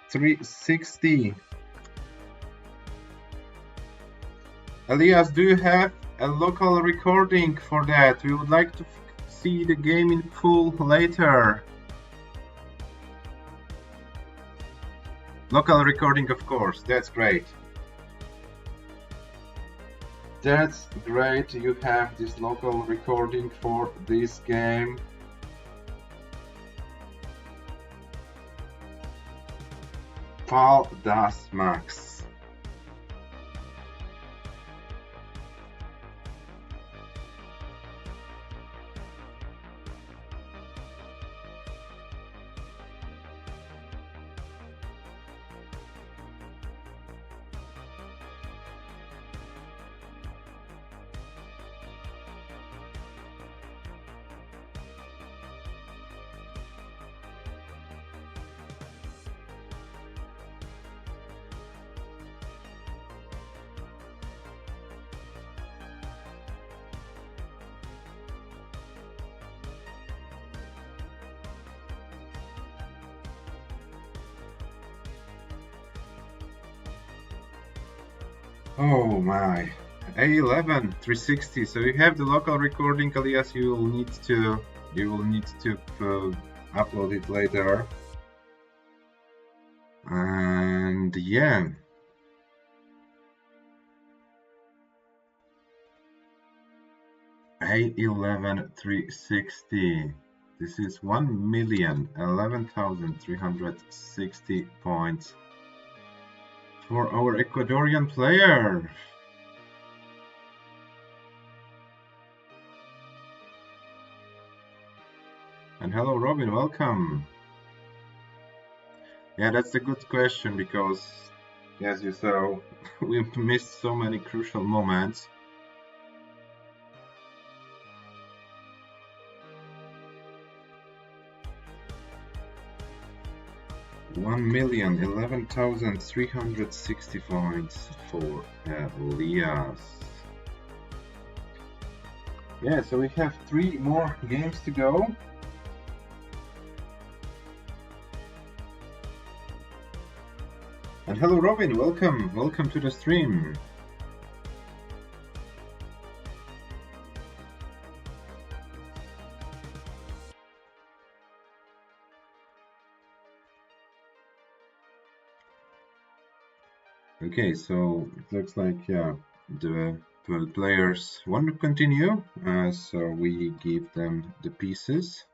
360. Elias, do you have a local recording for that? We would like to see the game in full later. Local recording, of course, that's great. That's great, you have this local recording for this game. Paldastetris. Oh my. A11 360. So you have the local recording, Elias. You will need to upload it later. And yeah. A11 360. This is 1,011,360 points for our Ecuadorian player. And hello, Robin, welcome. Yeah, that's a good question because, as you saw, we missed so many crucial moments. $1,011,360 points for ELIAS. Yeah, so we have 3 more games to go. And hello, Robin, welcome to the stream. Okay, so it looks like, yeah, the players want to continue, so we give them the pieces.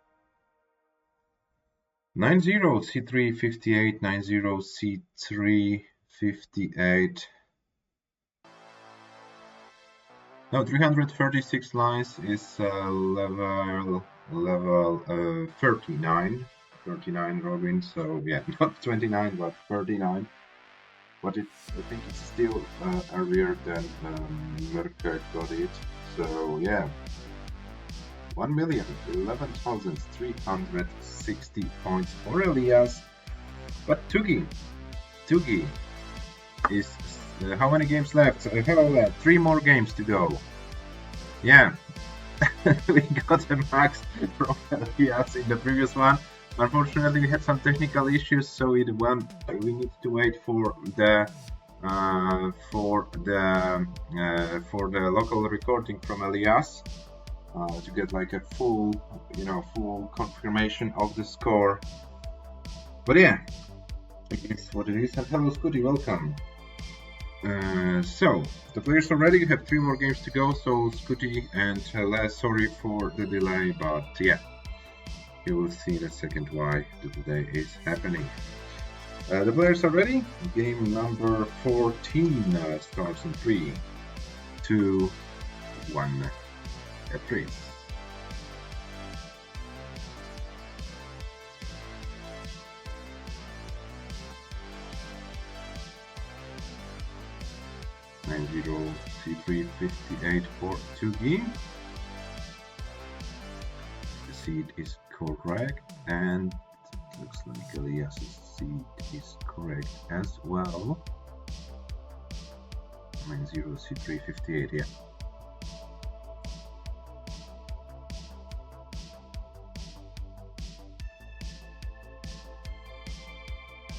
90 C3 58, 90 C3 58. No, 336 lines is level 39. 39, Robin. So yeah, not 29, but 39. But I think it's still earlier than Merkel got it. So yeah, 1,011,360 points for ELIAS. But TUGI is how many games left? Hello there, 3 more games to go. Yeah, we got a max from ELIAS in the previous one. Unfortunately, we had some technical issues, so we need to wait for the local recording from ELIAS to get like a full confirmation of the score. But yeah, it's what it is. And hello, SCUTI, welcome. So the players are ready. We have 3 more games to go. So SCUTI and Les, sorry for the delay, but yeah. You will see in a second why the delay is happening. The players are ready. Game number 14 starts in 3, 2, 1. Please. C358 for TUGI. The seed is correct, and it looks like ELIAS's seed is correct as well. 90 C358, yeah.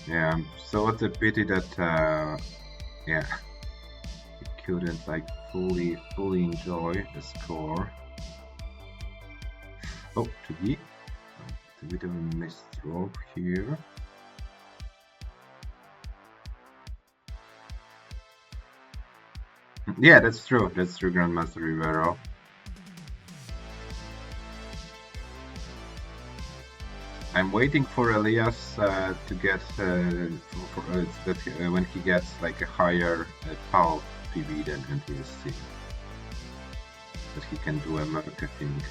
Yeah, so what a pity that yeah, we couldn't like fully enjoy the score. Oh, TUGI, a bit of a missed throw here. Yeah, that's true, Grandmaster Rivero. I'm waiting for ELIAS to get when he gets like a higher PAL PB than NTSC, that he can do a marketing.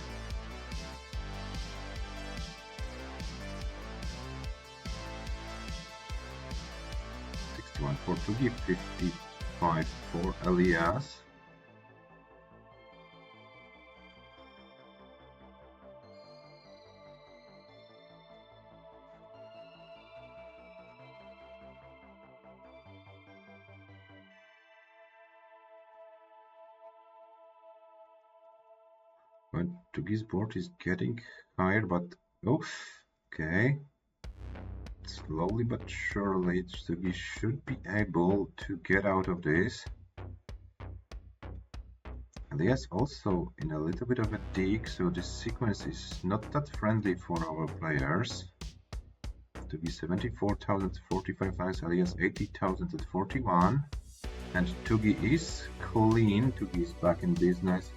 For TUGI, 55 for ELIAS. But TUGI's board is getting higher, but oh, okay. Slowly but surely, TUGI should be able to get out of this. ELIAS also in a little bit of a dig, so this sequence is not that friendly for our players. TUGI 74,045 lines, ELIAS 80,041. And TUGI is clean, TUGI is back in business.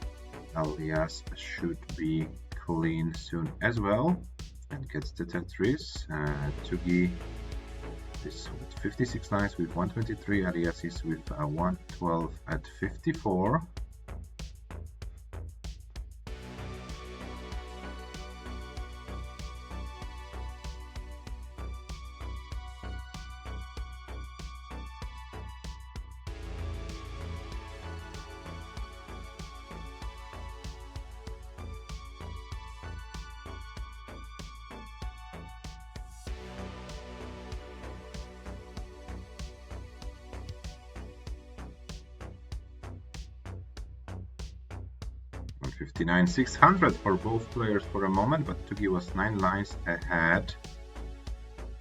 ELIAS should be clean soon as well and gets the Tetris. TUGI is with 56 lines with 123, ELIAS is with 112 at 54. $59 600 for both players for a moment, but TUGI was 9 lines ahead.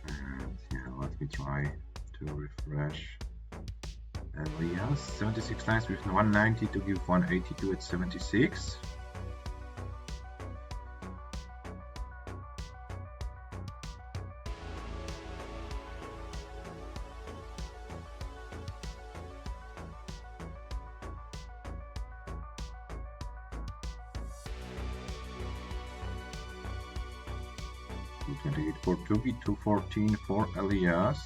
And yeah, let me try to refresh. ELIAS 76 lines with 190, TUGI 182 at 76. $228 for TUGI, $214 for ELIAS.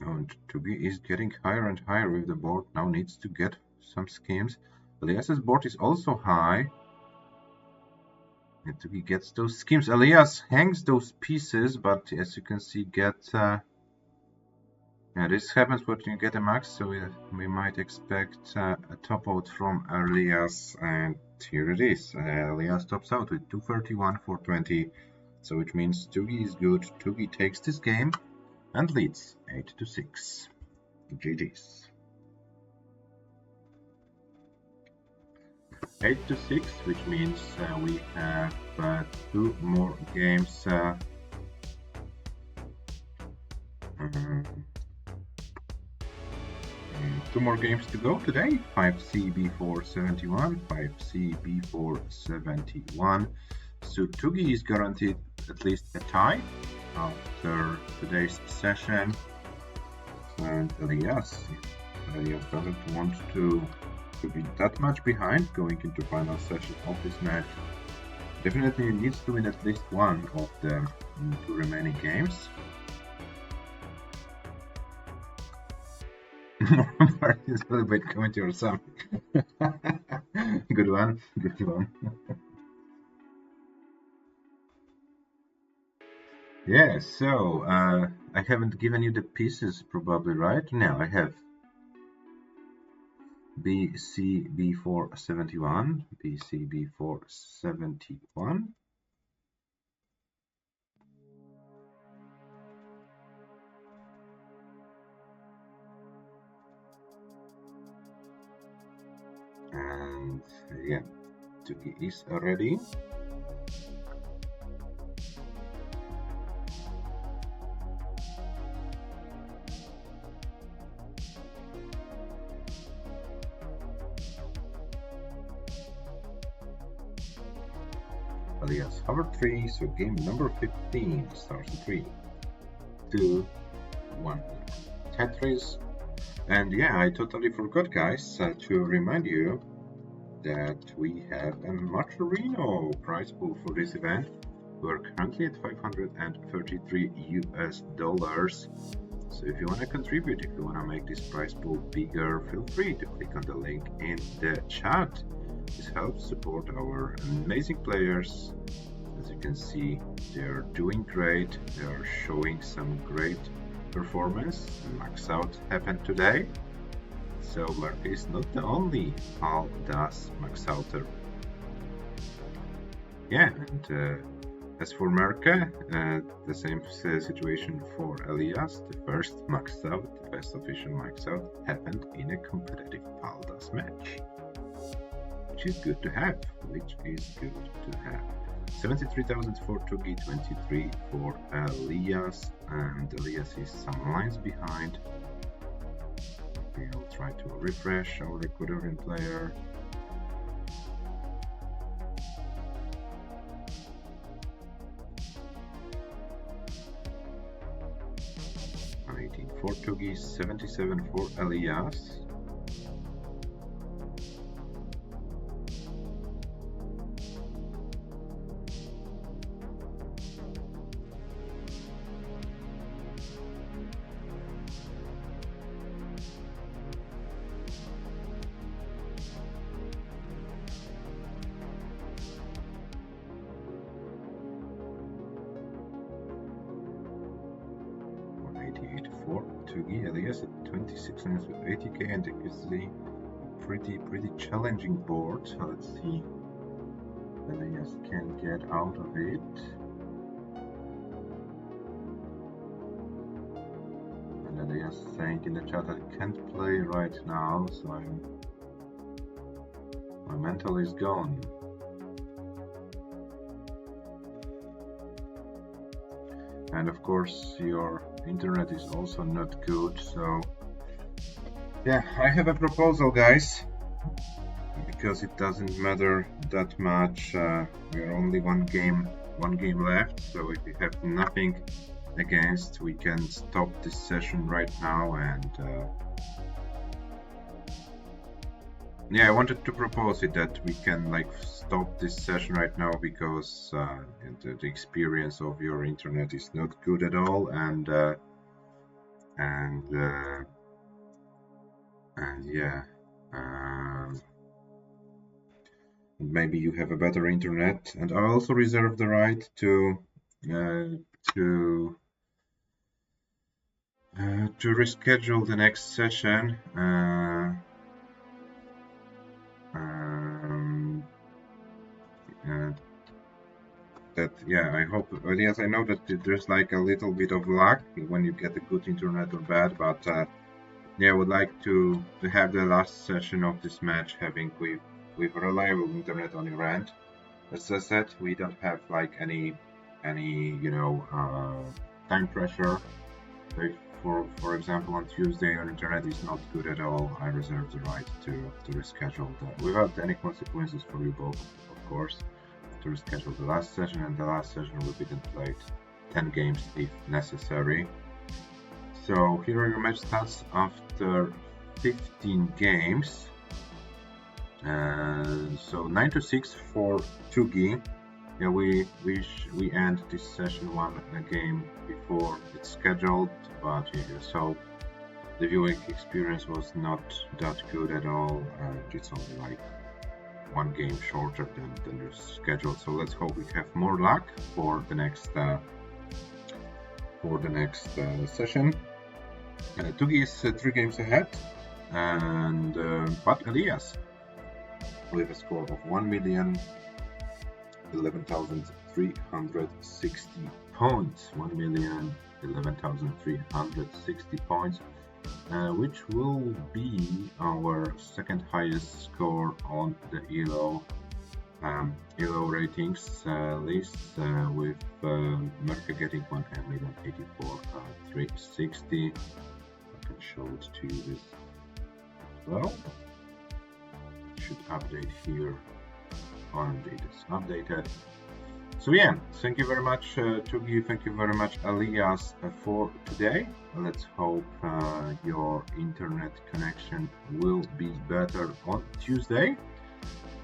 And TUGI is getting higher and higher with the board, now needs to get some schemes. ELIAS's board is also high. And TUGI gets those schemes. ELIAS hangs those pieces, but as you can see, yeah, this happens when you get a max, so we might expect a top out from ELIAS, and here it is. ELIAS tops out with 231 for 20, so which means TUGI is good. TUGI takes this game and leads 8-6. GG's. 8-6, which means we have 2 more games. 2 more games to go today. 5C B4 71, 5C B4 71. So TUGI is guaranteed at least a tie after today's session. And ELIAS doesn't want to be that much behind going into final session of this match. Definitely needs to win at least one of the 2 remaining games. Celebrate commentary or something. Good one, good one. Yeah, so I haven't given you the pieces probably, right? No, I have. BC B4 71, BC B4 71. And yeah, TUGI is ready. ELIAS hover 3, so game number 15 starts in 3, 2, 1. Tetris. And yeah, I totally forgot, guys, to remind you that we have a Maturino prize pool for this event. We're currently at 533 US dollars. So if you want to contribute, if you want to make this prize pool bigger, feel free to click on the link in the chat. This helps support our amazing players. As you can see, they're doing great. They're showing some great performance. Max out happened today. So Merke is not the only PAL-DAS max outer. Yeah, and as for Merke, the same situation for ELIAS. The first max out, the best official max out, happened in a competitive PAL-DAS. last match, which is good to have. 73,000 for TUGI, 23 for ELIAS, and ELIAS is some lines behind. We'll try to refresh our Ecuadorian player. 18 for TUGI, 77 for ELIAS. For TUGI, ELIAS at 26 minutes with 80k, and it is a pretty challenging board. So let's see if ELIAS can get out of it. And ELIAS saying in the chat I can't play right now, so my mental is gone. And of course your internet is also not good, so yeah, I have a proposal, guys, because it doesn't matter that much. We're only one game left, so if we have nothing against, we can stop this session right now. And yeah, I wanted to propose it that we can like stop this session right now, because the experience of your internet is not good at all, and yeah, maybe you have a better internet. And I also reserve the right to reschedule the next session. That, yeah, I hope, yes, I know that there's like a little bit of luck when you get a good internet or bad, but yeah, I would like to have the last session of this match having with reliable internet on your end. As I said, we don't have like any you know time pressure. So if for example on Tuesday your internet is not good at all, I reserve the right to reschedule that without any consequences for you both, of course, to reschedule the last session, and the last session will be then played 10 games if necessary. So here are your match stats after 15 games. So 9-6 for TUGI. Yeah, we end this session one game before it's scheduled, but yeah, so the viewing experience was not that good at all, and it's only like one game shorter than your schedule. So let's hope we have more luck for the next session. TUGI is 3 games ahead, and but ELIAS with a score of 1,011,360 points. 1,011,360 points, which will be our second highest score on the ELO ratings list, with Merca getting 1,084,360. I can show it to you as well. It should update here. And it is updated. So yeah, thank you very much TUGI, thank you very much ELIAS for today. Let's hope your internet connection will be better on Tuesday.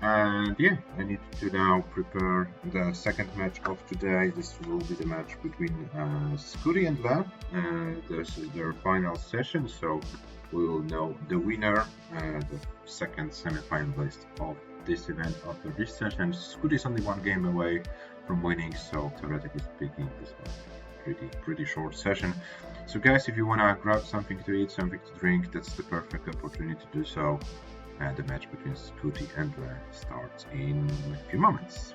And yeah, I need to now prepare the second match of today. This will be the match between SCUTI and LA. This is their final session, so we will know the winner, the second semi-finalist of this event after this session. SCUTI is only one game away from winning, so theoretically speaking, this was a pretty short session. So guys, if you wanna grab something to eat, something to drink, that's the perfect opportunity to do so. And the match between SCUTI and LA starts in a few moments.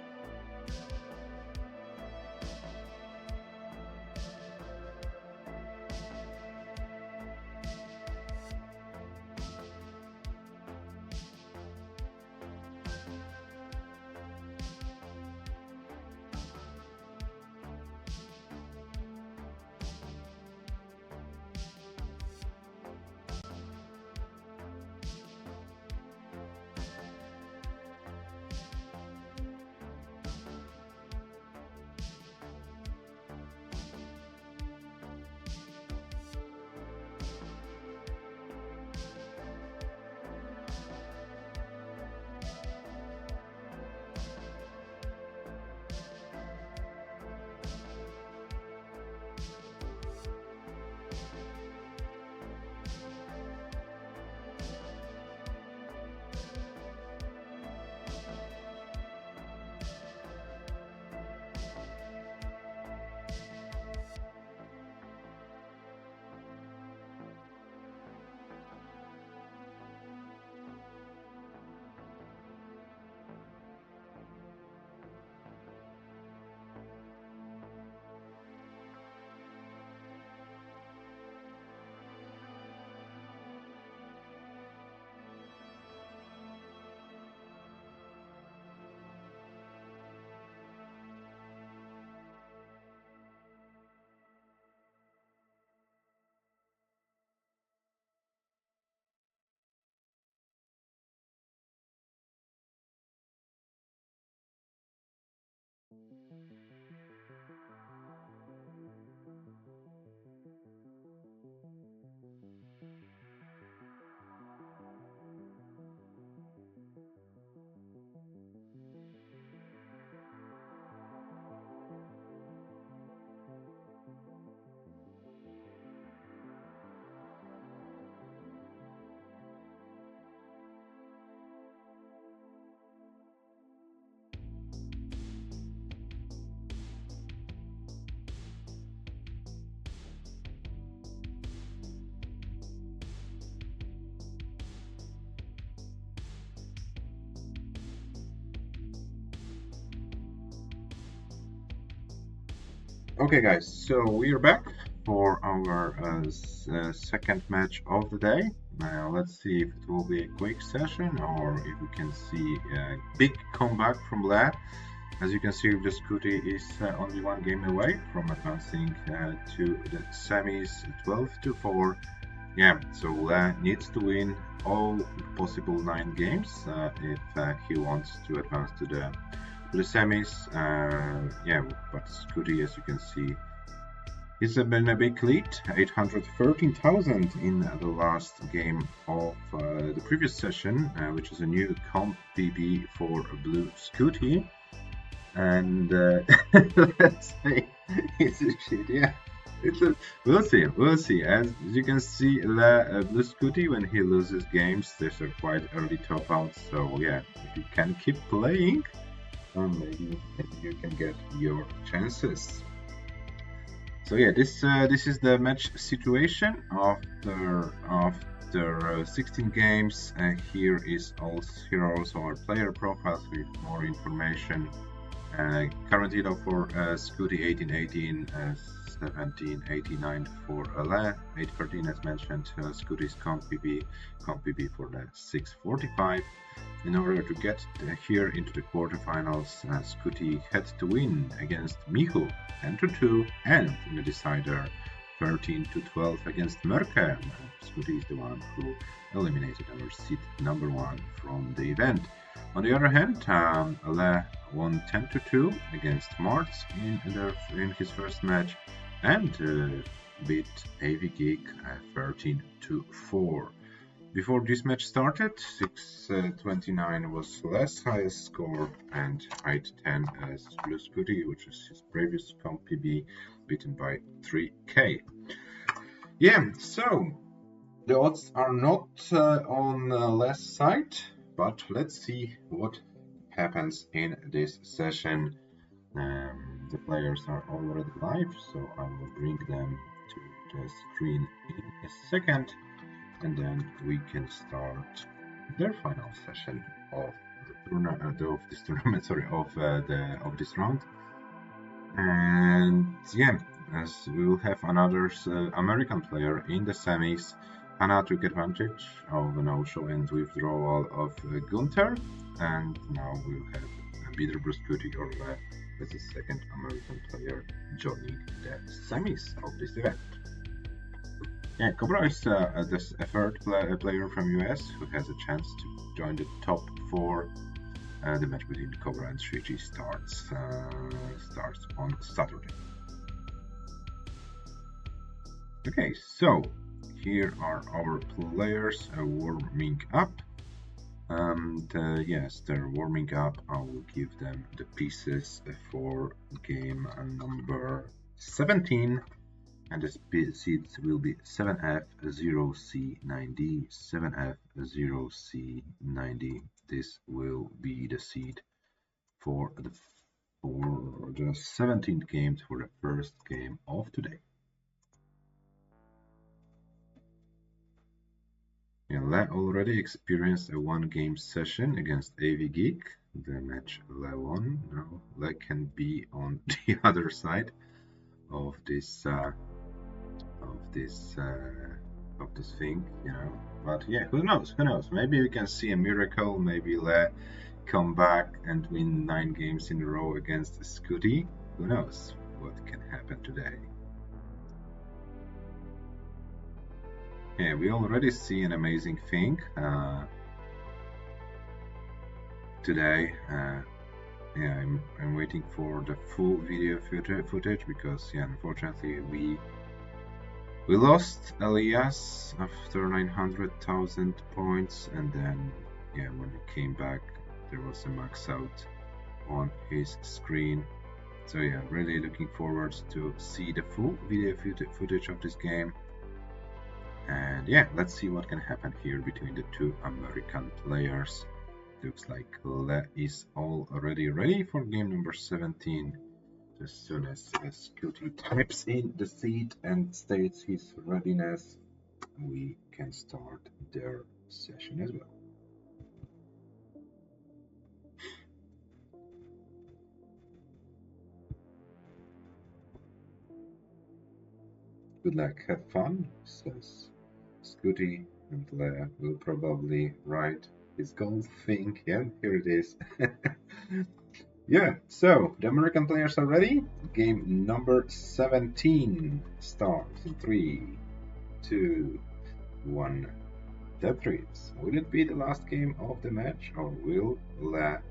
Okay, guys, so we are back for our second match of the day. Let's see if it will be a quick session or if we can see a big comeback from Le. As you can see, the SCUTI is only one game away from advancing to the semis 12-4. Yeah, so Le needs to win all possible 9 games if he wants to advance to the semis. Yeah, but SCUTI, as you can see, it's been a big lead, 813,000 in the last game of the previous session, which is a new comp PB for Blue SCUTI. And let's say it's a shit, yeah. We'll see. As you can see, Blue SCUTI, when he loses games, there's a quite early top out. So yeah, if you can keep playing, maybe you can get your chances. So yeah, this is the match situation after 16 games. Here are also our player profiles with more information. Currently though for SCUTI 1818, 1789 for Le, 813 as mentioned, SCUTI's comp PB for the 645. In order to get here into the quarterfinals, SCUTI had to win against Michu 10-2 and in the decider 13-12 against Mörke. SCUTI is the one who eliminated our seed number 1 from the event. On the other hand, Le won 10-2 against Martz in his first match and beat AV Geek 13-4. Before this match started, 629 was Le's highest score and 810 as Blue SCUTI, which is his previous comp PB, beaten by 3k. Yeah, so the odds are not on Le's side, but let's see what happens in this session. The players are already live, so I will bring them to the screen in a second, and then we can start their final session of this round. And yeah, as we will have another American player in the semis. Hannah took advantage of a no-show and withdrawal of Gunther, and now we'll have either Blue SCUTI or Le as the second American player joining the semis of this event. Yeah, Cobra is a third player from US who has a chance to join the top 4. The match between Cobra and Shuichi starts on Saturday. Okay, so here are our players warming up. And yes, they're warming up. I will give them the pieces for game number 17. And the seeds will be 7F0C9D, 7F0C9D. This will be the seed for the 17th game for the first game of today. Le already experienced a 1-game session against AV Geek. The match Le won. Now Le can be on the other side of this thing, you know. But yeah, who knows? Maybe we can see a miracle. Maybe Le come back and win 9 games in a row against SCUTI. Who knows what can happen today? Yeah, we already see an amazing thing today. yeah, I'm waiting for the full video footage because yeah, unfortunately we lost ELIAS after 900,000 points, and then yeah, when we came back, there was a max out on his screen. So yeah, really looking forward to see the full video footage of this game. And yeah, let's see what can happen here between the two American players. Looks like Le is already ready for game number 17. As soon as SCUTI types in the seat and states his readiness, we can start their session as well. Good luck, have fun, says SCUTI, and Le will probably write his goal thing. Yeah, here it is. Yeah, so the American players are ready. Game number 17 starts in 3, 2, 1. Tetris. Will it be the last game of the match, or will Le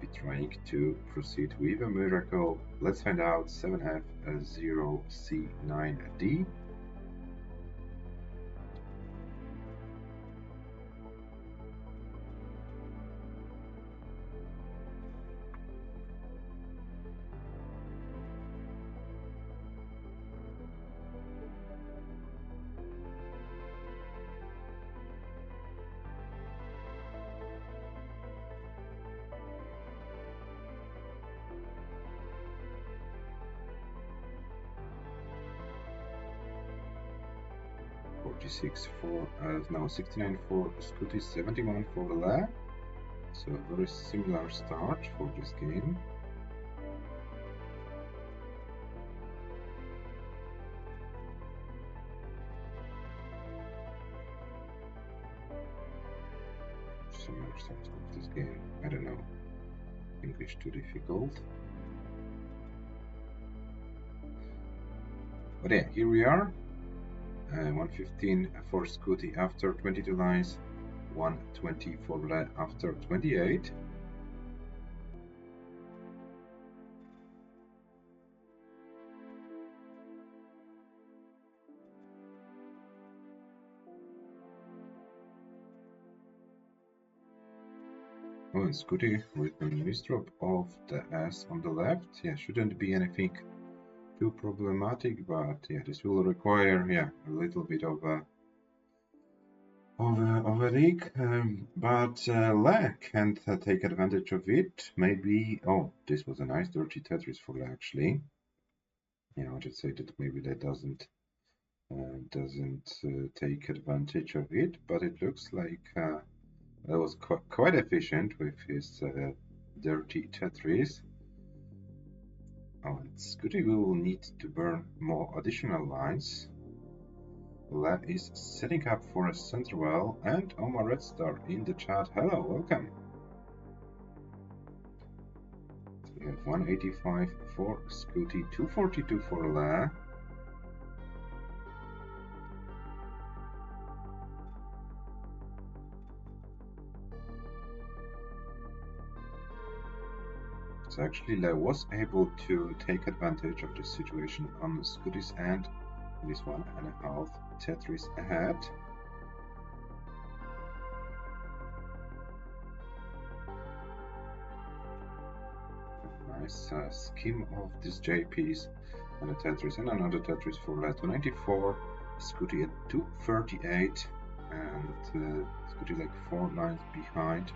be trying to proceed with a miracle? Let's find out. 7F0C9D. Now 69 for SCUTI, 71 for Le. So a very similar start for this game. Similar start of this game. I don't know. English too difficult. But yeah, here we are. 115 for SCUTI after 22 lines, 120 for Le after 28. Oh, and SCUTI with a misdrop of the S on the left. Yeah, shouldn't be anything too problematic, but yeah, this will require a little bit of a rig, but Le can't take advantage of it. Maybe. Oh, this was a nice dirty Tetris for Le actually. Yeah, I would say that maybe that doesn't take advantage of it, but it looks like that was quite efficient with his dirty Tetris. Oh, and SCUTI will need to burn more additional lines. Le is setting up for a center well, and Omar Red Star in the chat. Hello, welcome. So we have 185 for SCUTI, 242 for Le. So actually Le was able to take advantage of this situation on SCUTI's end. It is 1.5 Tetris ahead. Nice scheme of this J piece and a Tetris and another Tetris for Le. 294, SCUTI at 238, and SCUTI like 4 lines behind.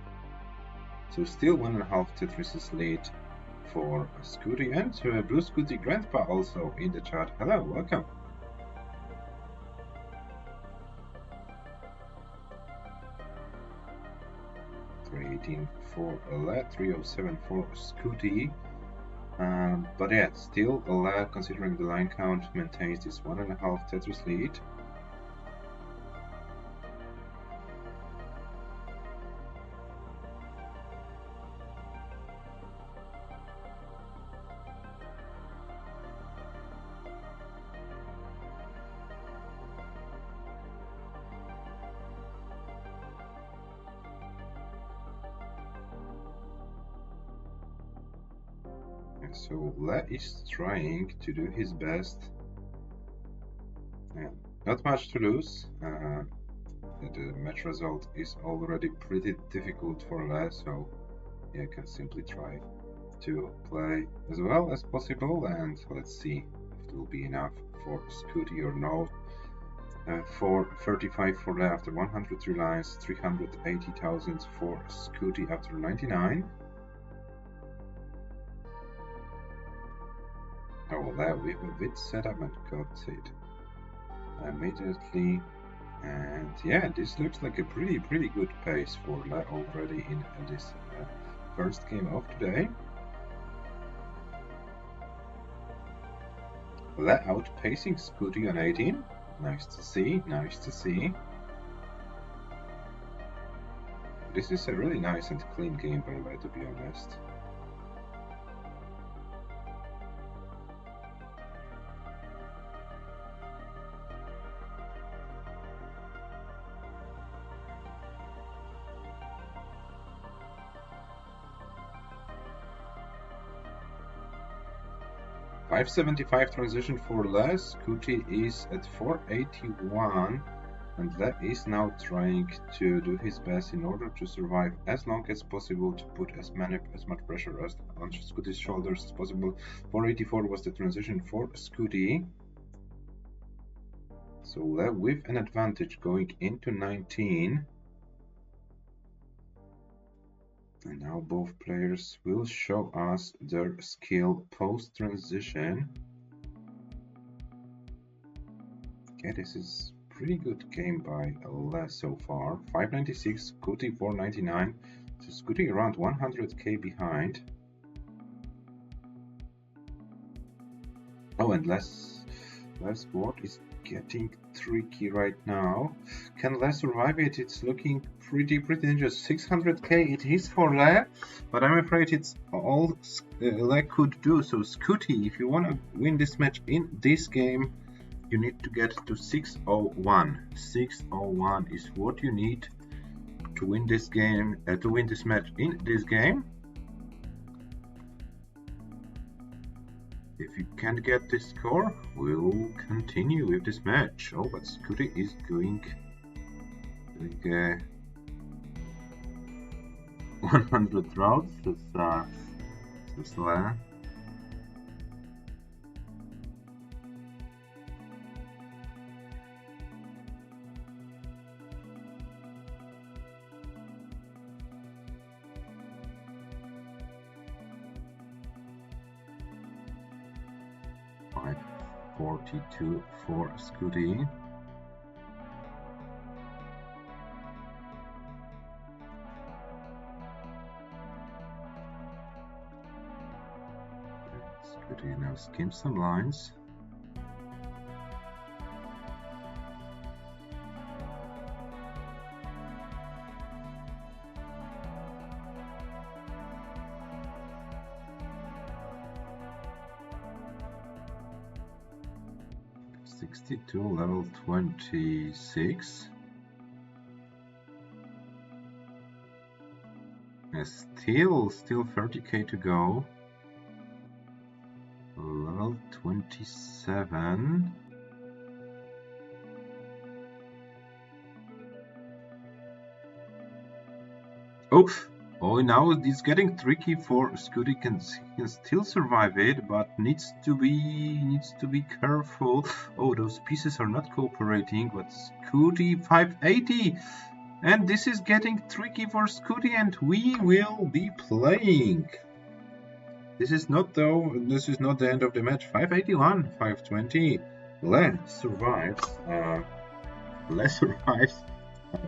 So still 1.5 Tetris lead for SCUTI, and Blue SCUTI Grandpa also in the chat. Hello, welcome. $318 for Le, 307 for SCUTI. But yeah, still Le, considering the line count, maintains this 1.5 Tetris lead. So Le is trying to do his best. Not much to lose. The match result is already pretty difficult for Le, so yeah, can simply try to play as well as possible, and let's see if it will be enough for SCUTI or no. 435 for Le after 103 lines, 380,000 for SCUTI after 99. Oh, there we have a bit set up and got it immediately. And yeah, this looks like a pretty good pace for Le already in this first game of today. Le outpacing SCUTI on 18. Nice to see, nice to see. This is a really nice and clean game by Le, to be honest. .575 transition for Le. SCUTI is at 481, and Le is now trying to do his best in order to survive as long as possible, to put as much pressure as on SCUTI's shoulders as possible. 484 was the transition for SCUTI. So Le with an advantage going into 19. And now both players will show us their skill post-transition. Okay, this is pretty good game by Le so far. 596, SCUTI 499. So SCUTI around 100k behind. Oh, and Le's board is getting tricky right now. Can Le survive it? It's looking pretty dangerous. 600k it is for Le, but I'm afraid it's all Le could do. So SCUTI, if you want to win this match in this game, you need to get to 601. 601 is what you need to win this game, to win this match in this game. If you can't get this score, we'll continue with this match. Oh, but SCUTI is doing 100 routes. That's Le. .542 for SCUTI. SCUTI now skims some lines. .62 level 26. Still 30k to go. Level 27. Oh, now it's getting tricky for SCUTI. Can still survive it, but needs to be careful. Oh, those pieces are not cooperating. But SCUTI 580, and this is getting tricky for SCUTI, and we will be playing. This is not the end of the match. 581, 520. Le survives. Le survives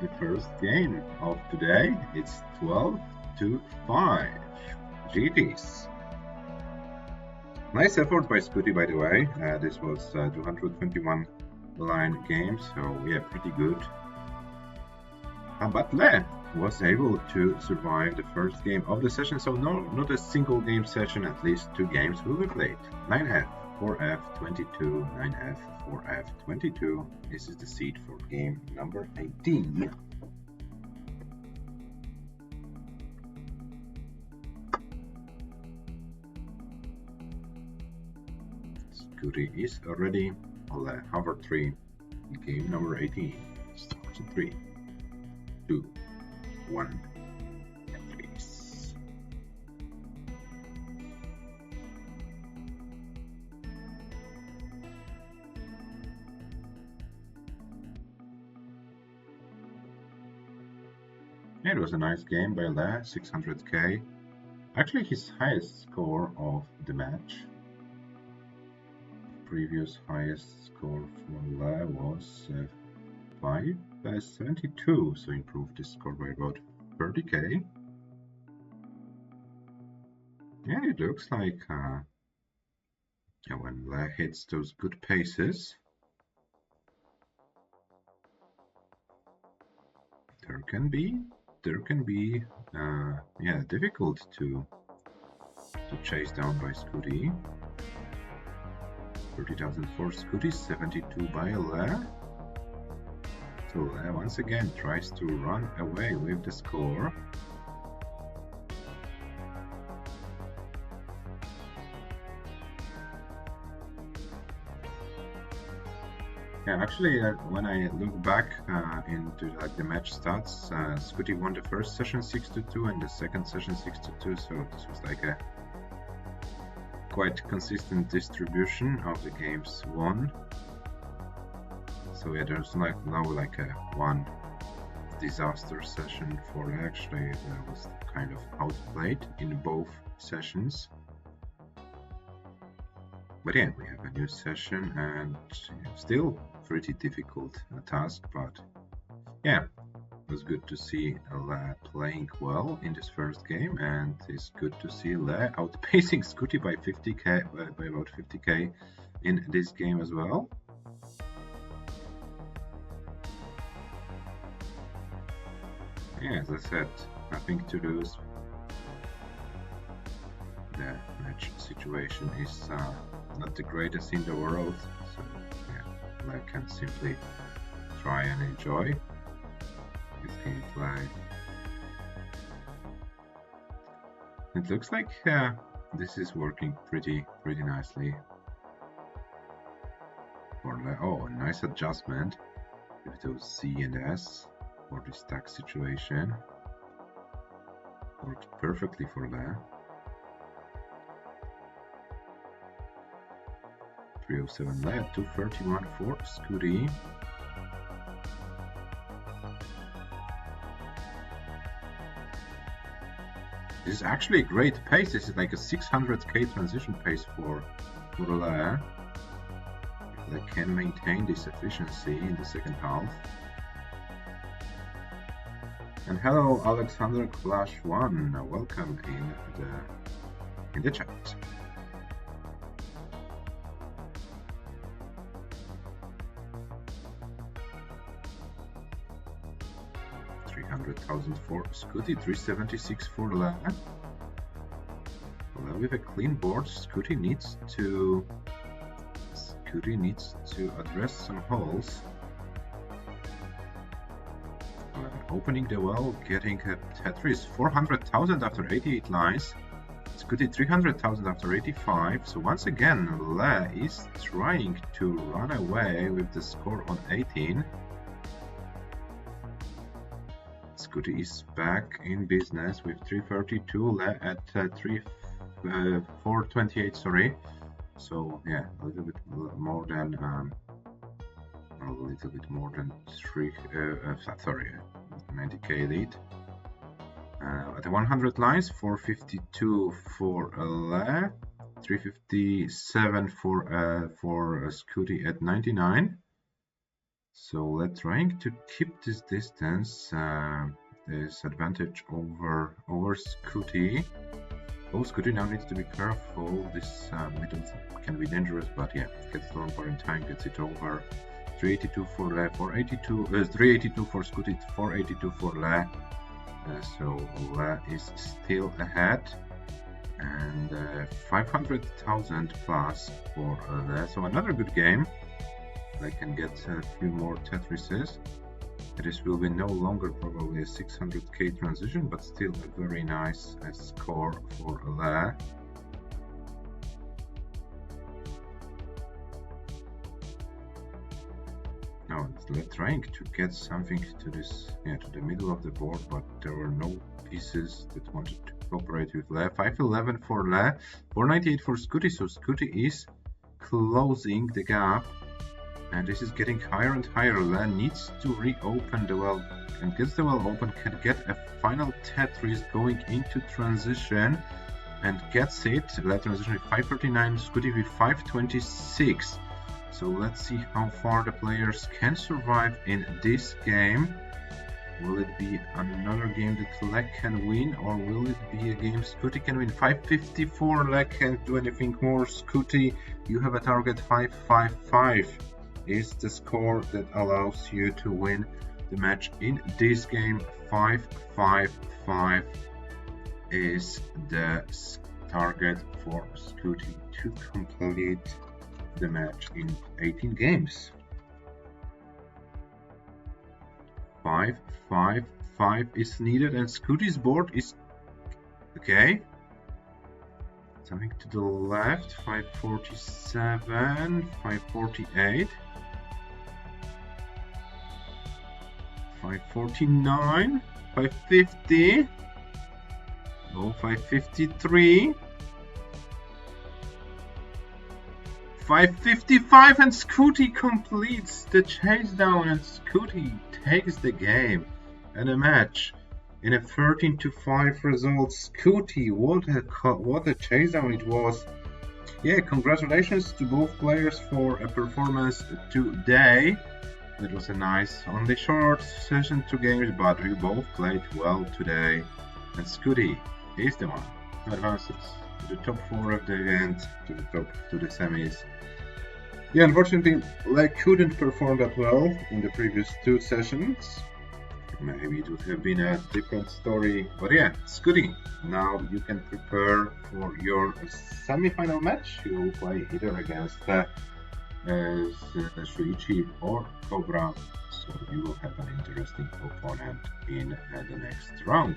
the first game of today. It's 12-5. GG's. Nice effort by SCUTI, by the way. This was 221 line game, so yeah, pretty good. But Le was able to survive the first game of the session, so not a single game session, at least 2 games will be played. 9F, 4F, 22, 9F, 4F, 22. This is the seed for game number 18. SCUTI is ready. Hover 3, game number 18. Start in 3, 2, 1, please. It was a nice game by Le, 600k. Actually, his highest score of the match. Previous highest score for Le was 572, so improved his score by about 30k. Yeah, it looks like when Le hits those good paces, there can be difficult to chase down by SCUTI. 30,000 for SCUTI, 72 by Le. So Le once again tries to run away with the score. Yeah, actually, when I look back into the match stats, SCUTI won the first session 6-2 and the second session 6-2. So this was like a quite consistent distribution of the games won. So yeah, there's now like a one disaster session for actually was kind of outplayed in both sessions. But yeah, we have a new session and still pretty difficult task, but yeah, it was good to see Le playing well in this first game, and it's good to see Le outpacing SCUTI by 50k, by about 50k in this game as well. Yeah, as I said, nothing to lose. The match situation is not the greatest in the world, so yeah, I can simply try and enjoy this gameplay. It looks like this is working pretty nicely. Oh, a nice adjustment with those C and S for the stack situation. Worked perfectly for Le. 307 Le, 231 for SCUTI. This is actually a great pace. This is like a 600k transition pace for Le. They can maintain this efficiency in the second half. And hello, Alexander Clash 1. Welcome in the chat. 300,000 for SCUTI, 376 for Le. Le with a clean board. SCUTI needs to address some holes. Opening the well, getting a Tetris 400,000 after 88 lines. SCUTI 300,000 after 85. So once again, Le is trying to run away with the score on 18. SCUTI is back in business with 332, Le at 428. Sorry. So yeah, a little bit more than 90k lead. At the 100 lines, 452 for Le, 357 for SCUTI at 99. So Le trying to keep this distance, this advantage over SCUTI. Oh, SCUTI now needs to be careful. This middle can be dangerous, but yeah, gets the one in time, gets it over. 382 for Le, 382 for SCUTI, 482 for Le. So Le is still ahead, and 500,000 plus for Le. So another good game. I can get a few more Tetrises. This will be no longer probably a 600k transition, but still a very nice score for Le. trying to get something to this, to the middle of the board, but there were no pieces that wanted to cooperate with Le. 511 for Le, 498 for SCUTI, so SCUTI is closing the gap, and this is getting higher and higher. Le needs to reopen the well, and gets the well open, can get a final Tetris going into transition, and gets it. Le transition with 539, SCUTI with 526. So let's see how far the players can survive in this game. Will it be another game that Le can win, or will it be a game SCUTI can win? 554, Le can't do anything more. SCUTI, you have a target. 555 is the score that allows you to win the match in this game. 555 is the target for SCUTI to complete the match in 18 games. 555 is needed, and SCUTI's board is okay. Something to the left. 547, 548, 549, 550. Oh, 553. 555, and SCUTI completes the chase down, and SCUTI takes the game and a match in a 13-5 result. SCUTI, what a chase down it was. Yeah, congratulations to both players for a performance today. It was a nice, only short session, 2 games, but we both played well today, and SCUTI is the one who advances to the top 4 of the event, to the semis. Yeah, unfortunately, Le couldn't perform that well in the previous 2 sessions. Maybe it would have been a different story, but yeah, SCUTI, now you can prepare for your semi-final match. You will play either against Shuichi or Cobra, so you will have an interesting opponent in the next round.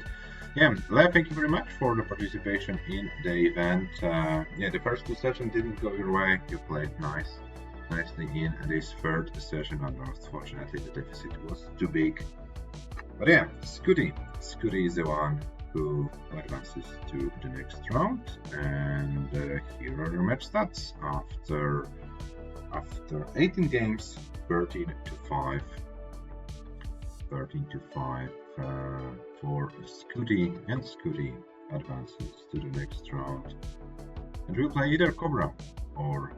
Yeah, Le, thank you very much for the participation in the event. Yeah, the first 2 sessions didn't go your way. You played nicely in this 3rd session, and unfortunately the deficit was too big. But yeah, SCUTI is the one who advances to the next round, and here are your match stats after 18 games. 13-5 for SCUTI, and SCUTI advances to the next round, and we'll play either Cobra or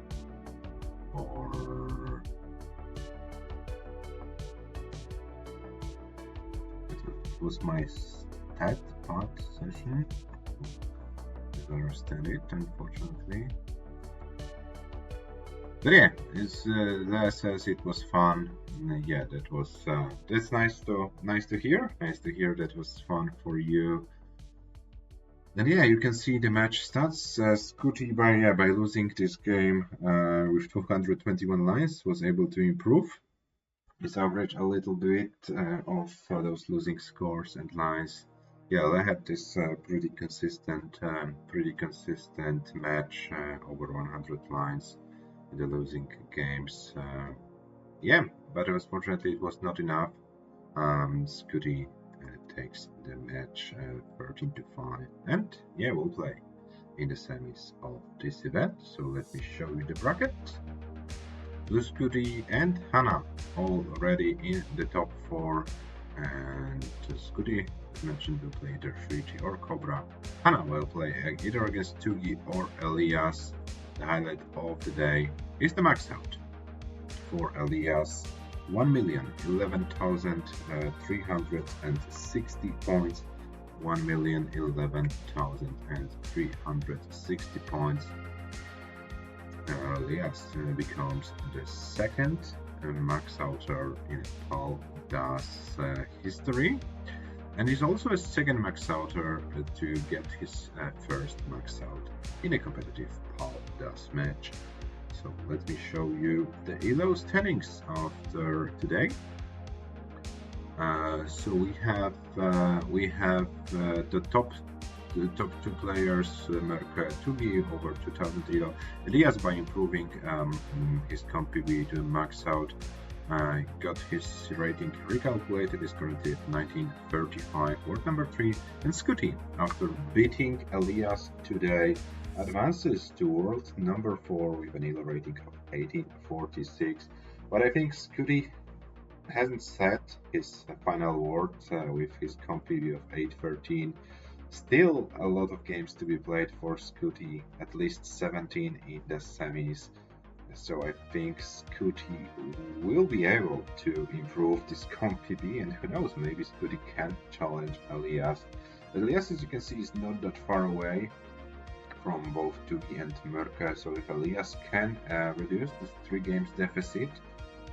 it was my stat part session. I don't understand it, unfortunately. But yeah, as Le says, it was fun. Yeah, that's nice to hear. Nice to hear that was fun for you. And yeah, you can see the match stats. SCUTI by losing this game with 221 lines was able to improve his average a little bit of those losing scores and lines. Yeah, Le had this pretty consistent match, over 100 lines in the losing games. Yeah, but unfortunately it was not enough. SCUTI takes the match 13-5, and yeah, we'll play in the semis of this event. So let me show you the bracket. Blue SCUTI and Hana already in the top 4, and SCUTI, as mentioned, will play either Shuichi or Cobra. Hana will play either against TUGI or ELIAS. The highlight of the day is the max out for ELIAS. 1,011,360 points. 1,011,360 points. ELIAS becomes the 2nd max outer in PALDAS history, and is also a 2nd max outer to get his 1st max out in a competitive PALDAS match. So let me show you the ELO standings after today. So we have the top 2 players, TUGI over 2000 ELO. ELIAS by improving his comp PB to max out got his rating recalculated, is currently at 1935, world number 3, and SCUTI, after beating ELIAS today, advances to world number 4 with an ELA rating of 1846. But I think SCUTI hasn't set his final word with his comp PB of 813. Still a lot of games to be played for SCUTI, at least 17 in the semis. So I think SCUTI will be able to improve this comp PB, and who knows, maybe SCUTI can challenge ELIAS. ELIAS, as you can see, is not that far away from both TUGI and Merca, so if ELIAS can reduce this 3 games deficit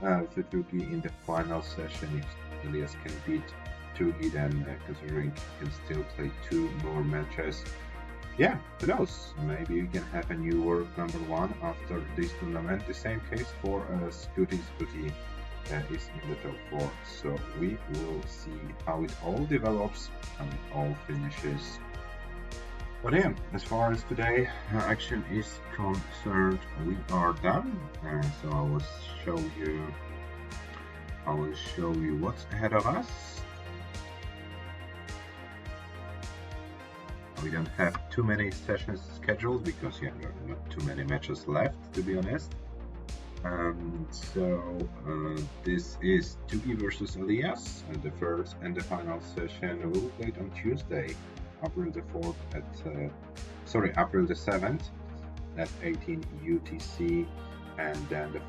to TUGI in the final session, if ELIAS can beat TUGI, then considering he can still play 2 more matches, yeah, who knows, maybe we can have a new world number 1 after this tournament. The same case for SCUTI. SCUTI is in the top 4, so we will see how it all develops and it all finishes. But yeah, as far as today action is concerned, we are done. So I will show you what's ahead of us. We don't have too many sessions scheduled because there are not too many matches left, to be honest. This is TUGI versus ELIAS, and the first and the final session will be played on Tuesday, April the 4th April the 7th at 18 UTC, and then the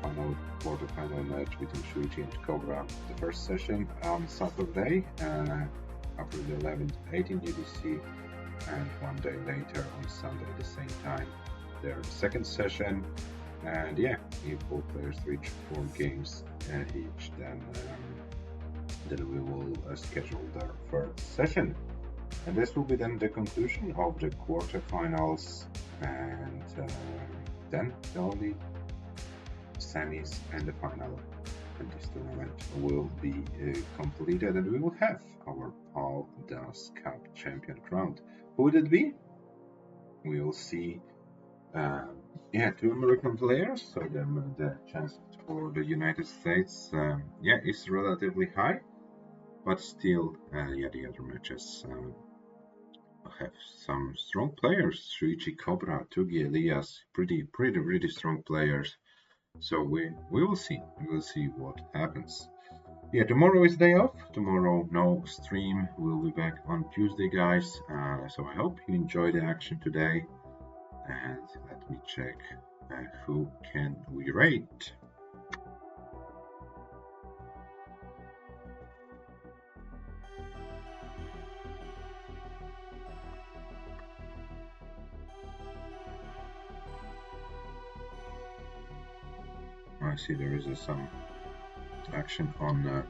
quarterfinal match between SCUTI and Cobra. The first session on Saturday, April the 11th, 18 UTC, and 1 day later on Sunday at the same time their second session. And yeah, if both players reach 4 games each, then we will schedule their third session, and this will be then the conclusion of the quarterfinals, and then the only semis and the final in this tournament will be completed, and we will have our PALDAS Cup champion crowned. Who would it be? We will see. 2 American players, so the chance for the United States is relatively high, but still the other matches have some strong players. SCUTI, Cobra, TUGI, ELIAS, pretty strong players. So we will see what happens. Yeah, tomorrow is day off. Tomorrow no stream. We'll be back on Tuesday, guys. So I hope you enjoy the action today. And let me check who can we rate. I see there is some action on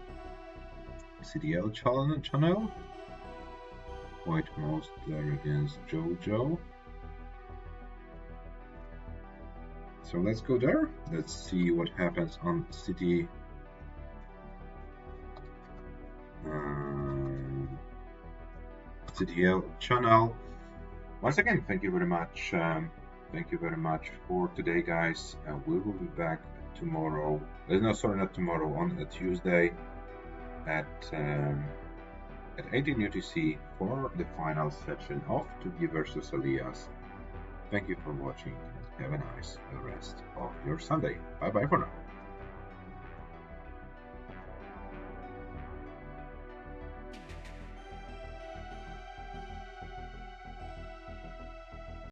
CDL channel. White Mouse there against Jojo. So let's go there. Let's see what happens on City CDL channel. Once again, thank you very much. Thank you very much for today, guys. We will be back tomorrow. Not tomorrow. On a Tuesday at 18 UTC for the final session of TUGI versus ELIAS. Thank you for watching, and have a nice rest of your Sunday. Bye bye for now.